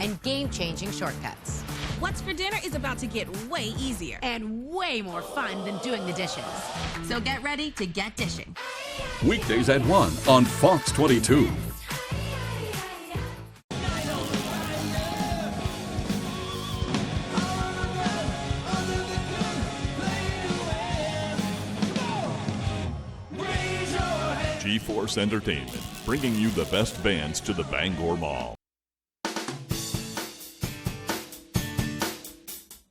And game-changing shortcuts. What's for dinner is about to get way easier. And way more fun than doing the dishes. So get ready to get dishing. Weekdays at 1 on Fox 22. G-Force Entertainment, bringing you the best bands to the Bangor Mall.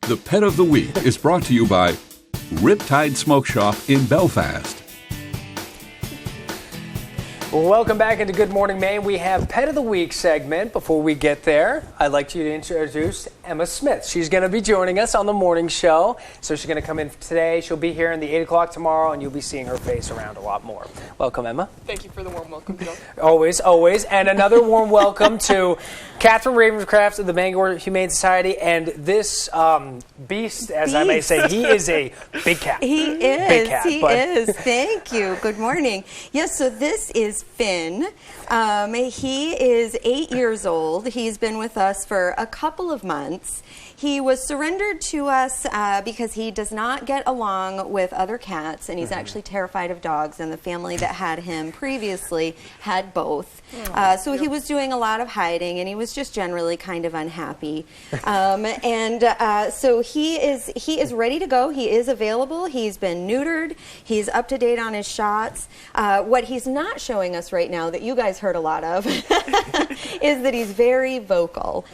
The Pet of the Week is brought to you by Riptide Smoke Shop in Belfast. Well, welcome back into Good Morning Maine. We have Pet of the Week segment. Before we get there, I'd like to introduce Emma Smith. She's going to be joining us on the morning show. So she's going to come in today. She'll be here in the 8 o'clock tomorrow, and you'll be seeing her face around a lot more. Welcome, Emma. Thank you for the warm welcome, Bill. Always, always. And another warm welcome to Catherine Ravenscraft of the Bangor Humane Society. And this beast, as I may say, he is a big cat. He is. Big cat, he is. Thank you. Good morning. Yes, so this is Finn. He is 8 years old. He's been with us for a couple of months. He was surrendered to us because he does not get along with other cats, and he's actually terrified of dogs, and the family that had him previously had both. So he was doing a lot of hiding, and he was just generally kind of unhappy. So he is ready to go. He is available. He's been neutered. He's up to date on his shots. What he's not showing us right now that you guys heard a lot of is that he's very vocal.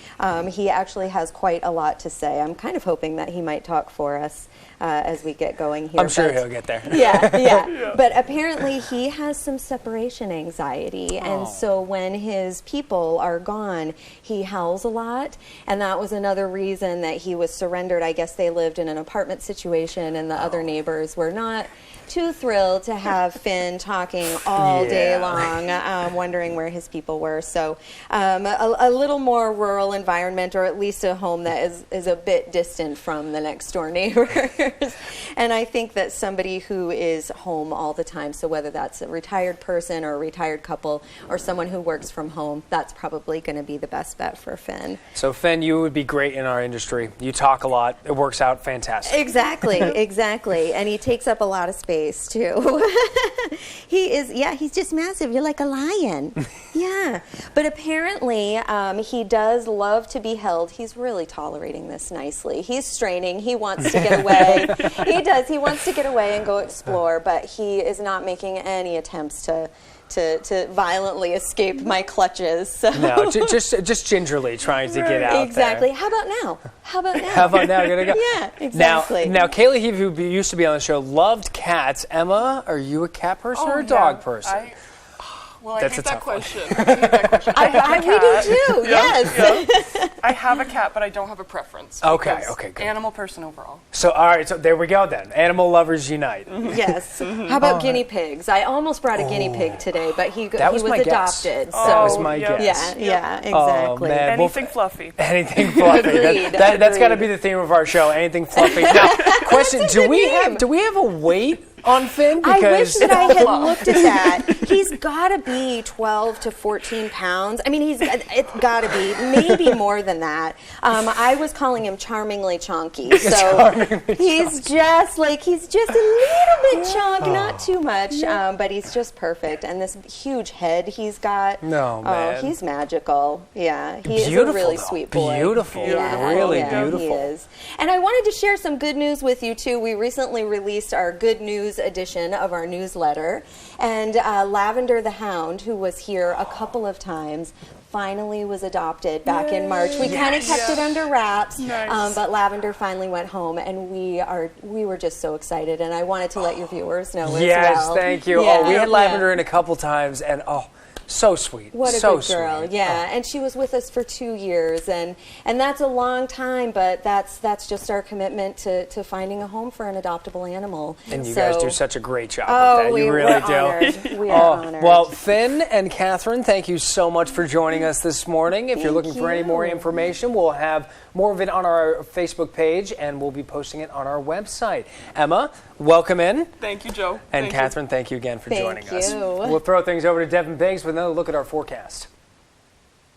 He actually has quite a lot to say. I'm kind of hoping that he might talk for us as we get going here. I'm sure he'll get there. Yeah. But apparently he has some separation anxiety, and so when his people are gone, he howls a lot, and that was another reason that he was surrendered. I guess they lived in an apartment situation, and the other neighbors were not too thrilled to have Finn talking all day long, wondering where his people were. So a little more rural environment, or at least a home that is a bit distant from the next door neighbors. And I think that somebody who is home all the time, so whether that's a retired person or a retired couple or someone who works from home, that's probably going to be the best bet for Finn. So Finn, you would be great in our industry. You talk a lot. It works out fantastic. Exactly. And he takes up a lot of space too. He's just massive. You're like a lion. Yeah. But apparently he does love to be held. He's really tolerating this nicely. He's straining. He wants to get away. He does. He wants to get away and go explore, but he is not making any attempts to to violently escape my clutches. So. No, just gingerly trying to get out exactly. there. How about now? How about now? How about now? Gonna go. Yeah, exactly. Now, Kaylee Heavey, who used to be on the show, loved cats. Emma, are you a cat person or a dog person? I That's hate a that tough one. question. I hate that question. We do too. Yes. I have a cat, but I don't have a preference. Okay, good. Animal person overall. So, all right, so there we go then. Animal lovers unite. Yes. How about guinea pigs? I almost brought a guinea pig today, but he was my guess. adopted. So. That was my guess. Yeah, exactly. Oh, man. Anything fluffy. Anything fluffy. Agreed. That's got to be the theme of our show. Anything fluffy. Now, question: Do we have a weight on Finn? I wish that I had looked at that. He's got to be 12 to 14 pounds. I mean, it's got to be maybe more than that. I was calling him charmingly chunky. So he's just a little bit chunky, not too much, but he's just perfect. And this huge head he's got. No, man. He's magical. Yeah, he Beautiful, is a really though. sweet boy. Beautiful. Yeah, Really yeah, beautiful. He is. And I wanted to share some good news with you too. We recently released our good news edition of our newsletter, and Lavender the Hound, who was here a couple of times, finally was adopted back in March. We kind of kept it under wraps, but Lavender finally went home, and we were just so excited, and I wanted to let your viewers know as well. Yes, thank you. Yeah, we had Lavender in a couple times, and so sweet. What a so good girl, sweet. yeah. And she was with us for 2 years, and that's a long time, but that's just our commitment to finding a home for an adoptable animal. And you guys do such a great job with that. We You really we're do. Honored. We are honored. Well, Finn and Catherine, thank you so much for joining us this morning. If you're looking for any more information, we'll have more of it on our Facebook page, and we'll be posting it on our website. Emma, welcome in. Thank you, Joe. And Catherine, thank you again for joining us. Thank you. We'll throw things over to Devin Biggs with another look at our forecast.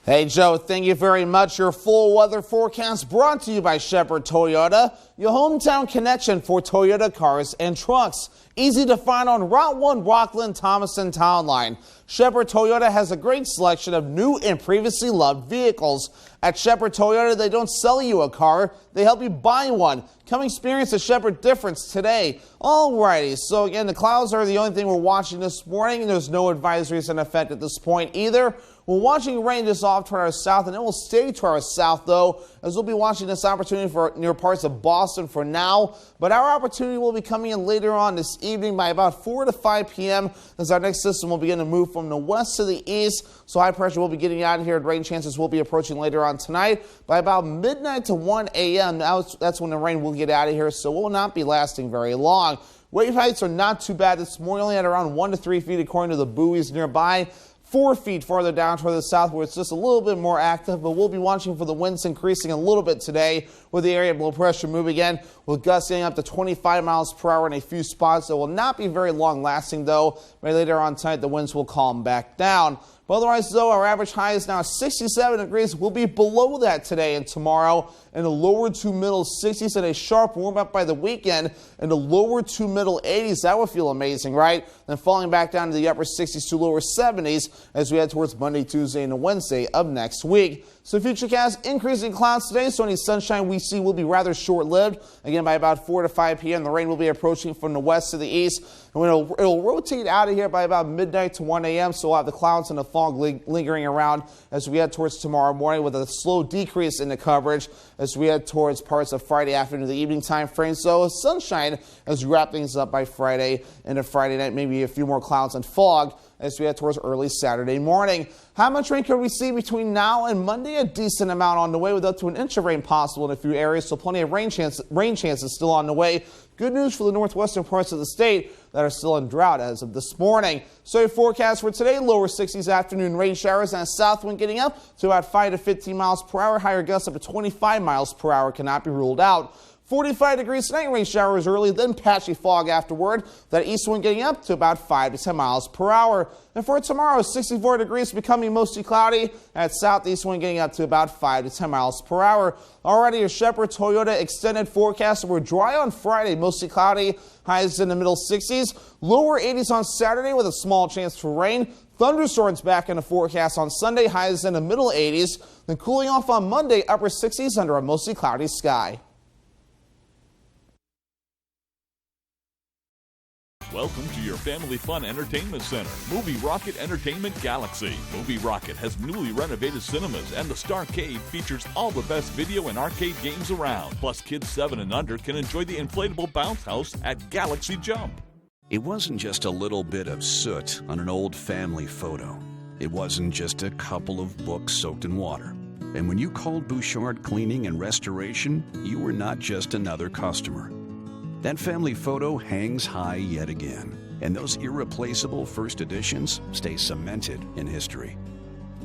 Hey, Joe, thank you very much. Your full weather forecast brought to you by Shepherd Toyota, your hometown connection for Toyota cars and trucks. Easy to find on Route 1 Rockland Thomaston Town Line. Shepherd Toyota has a great selection of new and previously loved vehicles. At Shepherd Toyota, they don't sell you a car, they help you buy one. Come experience the Shepherd difference today. Alrighty, so again, the clouds are the only thing we're watching this morning, and there's no advisories in effect at this point either. We're watching rain just off to our south, and it will stay to our south, though, as we'll be watching this opportunity for near parts of Boston for now. But our opportunity will be coming in later on this evening by about 4 to 5 p.m. as our next system will begin to move from the west to the east. So high pressure will be getting out of here, and rain chances will be approaching later on tonight. By about midnight to 1 a.m., that's when the rain will get out of here, so it will not be lasting very long. Wave heights are not too bad this morning, only at around 1 to 3 feet according to the buoys nearby. 4 feet farther down toward the south where it's just a little bit more active, but we'll be watching for the winds increasing a little bit today with the area of low pressure moving in with gusts getting up to 25 miles per hour in a few spots. It will not be very long lasting though. Maybe later on tonight the winds will calm back down. But otherwise, though, our average high is now 67 degrees. We'll be below that today and tomorrow in the lower to middle 60s and a sharp warm up by the weekend in the lower to middle 80s. That would feel amazing, right? Then falling back down to the upper 60s to lower 70s as we head towards Monday, Tuesday, and Wednesday of next week. So futurecast, increasing clouds today, so any sunshine we see will be rather short-lived. Again, by about 4 to 5 p.m., the rain will be approaching from the west to the east. And it'll rotate out of here by about midnight to 1 a.m., so we'll have the clouds and the fog lingering around as we head towards tomorrow morning with a slow decrease in the coverage as we head towards parts of Friday afternoon to the evening time frame. So sunshine as we wrap things up by Friday into Friday night, maybe a few more clouds and fog as we head towards early Saturday morning. How much rain could we see between now and Monday? A decent amount on the way with up to an inch of rain possible in a few areas, so plenty of rain chances still on the way. Good news for the northwestern parts of the state that are still in drought as of this morning. So your forecast for today, lower 60s afternoon rain showers and a south wind getting up to about 5 to 15 miles per hour. Higher gusts up to 25 miles per hour cannot be ruled out. 45 degrees tonight, rain showers early, then patchy fog afterward. That east wind getting up to about 5 to 10 miles per hour. And for tomorrow, 64 degrees, becoming mostly cloudy. At southeast wind getting up to about 5 to 10 miles per hour. Already your Shepherd Toyota extended forecast. We're dry on Friday, mostly cloudy. Highs in the middle 60s. Lower 80s on Saturday with a small chance for rain. Thunderstorms back in the forecast on Sunday. Highs in the middle 80s. Then cooling off on Monday, upper 60s under a mostly cloudy sky. Welcome to your family fun entertainment center, Movie Rocket Entertainment Galaxy. Movie Rocket has newly renovated cinemas, and the Starcade features all the best video and arcade games around. Plus, kids 7 and under can enjoy the inflatable bounce house at Galaxy Jump. It wasn't just a little bit of soot on an old family photo. It wasn't just a couple of books soaked in water. And when you called Bouchard Cleaning and Restoration, you were not just another customer. That family photo hangs high yet again, and those irreplaceable first editions stay cemented in history.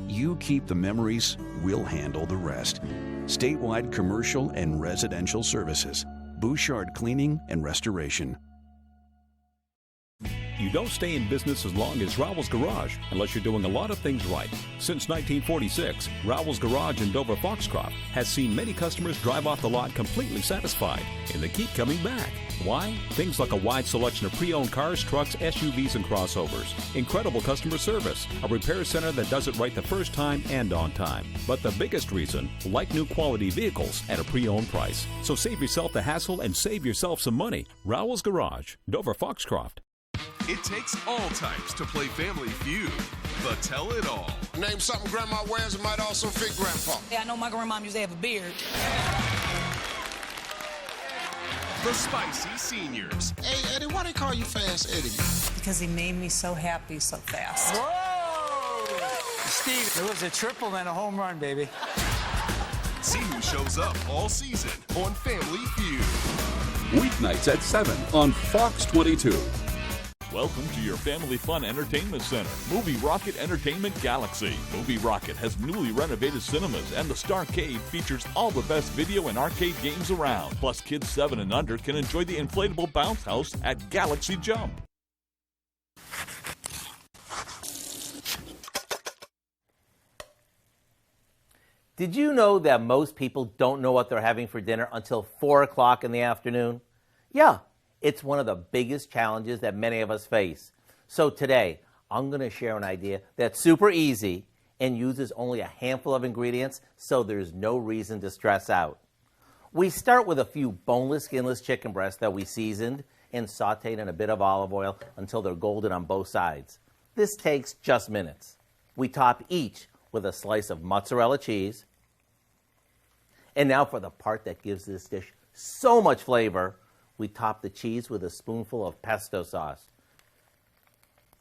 You keep the memories, we'll handle the rest. Statewide commercial and residential services. Bouchard Cleaning and Restoration. You don't stay in business as long as Rowell's Garage unless you're doing a lot of things right. Since 1946, Rowell's Garage in Dover Foxcroft has seen many customers drive off the lot completely satisfied, and they keep coming back. Why? Things like a wide selection of pre-owned cars, trucks, SUVs, and crossovers. Incredible customer service. A repair center that does it right the first time and on time. But the biggest reason, like new quality vehicles at a pre-owned price. So save yourself the hassle and save yourself some money. Rowell's Garage, Dover Foxcroft. It takes all types to play Family Feud. The Tell It All. Name something Grandma wears that might also fit Grandpa. Yeah, I know my grandma used to have a beard. The Spicy Seniors. Hey, Eddie, why they call you Fast Eddie? Because he made me so happy so fast. Whoa! Steve, it was a triple and a home run, baby. See who shows up all season on Family Feud. Weeknights at 7 on Fox 22. Welcome to your family fun entertainment center, Movie Rocket Entertainment Galaxy. Movie Rocket has newly renovated cinemas, and the Starcade features all the best video and arcade games around. Plus, kids 7 and under can enjoy the inflatable bounce house at Galaxy Jump. Did you know that most people don't know what they're having for dinner until 4 o'clock in the afternoon? Yeah. It's one of the biggest challenges that many of us face. So today, I'm going to share an idea that's super easy and uses only a handful of ingredients, so there's no reason to stress out. We start with a few boneless, skinless chicken breasts that we seasoned and sauteed in a bit of olive oil until they're golden on both sides. This takes just minutes. We top each with a slice of mozzarella cheese. And now for the part that gives this dish so much flavor, we top the cheese with a spoonful of pesto sauce.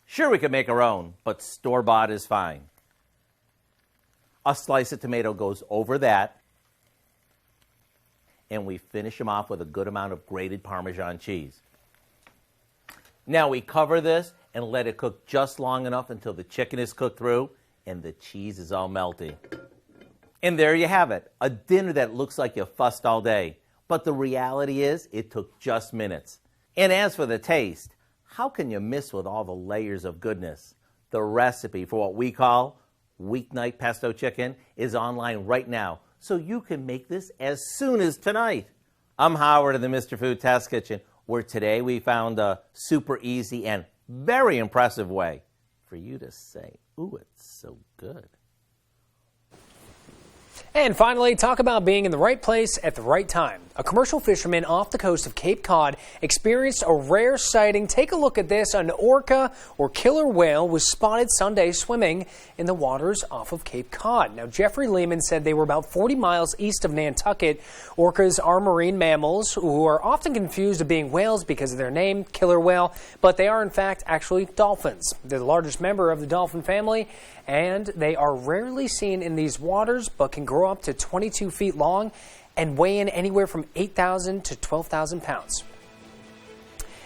Sure, we could make our own, but store-bought is fine. A slice of tomato goes over that, and we finish them off with a good amount of grated Parmesan cheese. Now we cover this and let it cook just long enough until the chicken is cooked through and the cheese is all melty. And there you have it, a dinner that looks like you fussed all day. But the reality is, it took just minutes. And as for the taste, how can you miss with all the layers of goodness? The recipe for what we call Weeknight Pesto Chicken is online right now, so you can make this as soon as tonight. I'm Howard of the Mr. Food Test Kitchen, where today we found a super easy and very impressive way for you to say, ooh, it's so good. And finally, talk about being in the right place at the right time. A commercial fisherman off the coast of Cape Cod experienced a rare sighting. Take a look at this. An orca or killer whale was spotted Sunday swimming in the waters off of Cape Cod. Now, Jeffrey Lehman said they were about 40 miles east of Nantucket. Orcas are marine mammals who are often confused with being whales because of their name, killer whale, but they are in fact actually dolphins. They're the largest member of the dolphin family, and they are rarely seen in these waters, but can grow up to 22 feet long and weigh in anywhere from 8,000 to 12,000 pounds.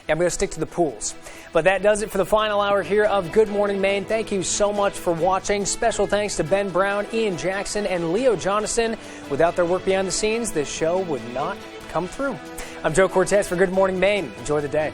I'm going to stick to the pools. But that does it for the final hour here of Good Morning Maine. Thank you so much for watching. Special thanks to Ben Brown, Ian Jackson, and Leo Jonathan. Without their work behind the scenes, this show would not come through. I'm Joe Cortez for Good Morning Maine. Enjoy the day.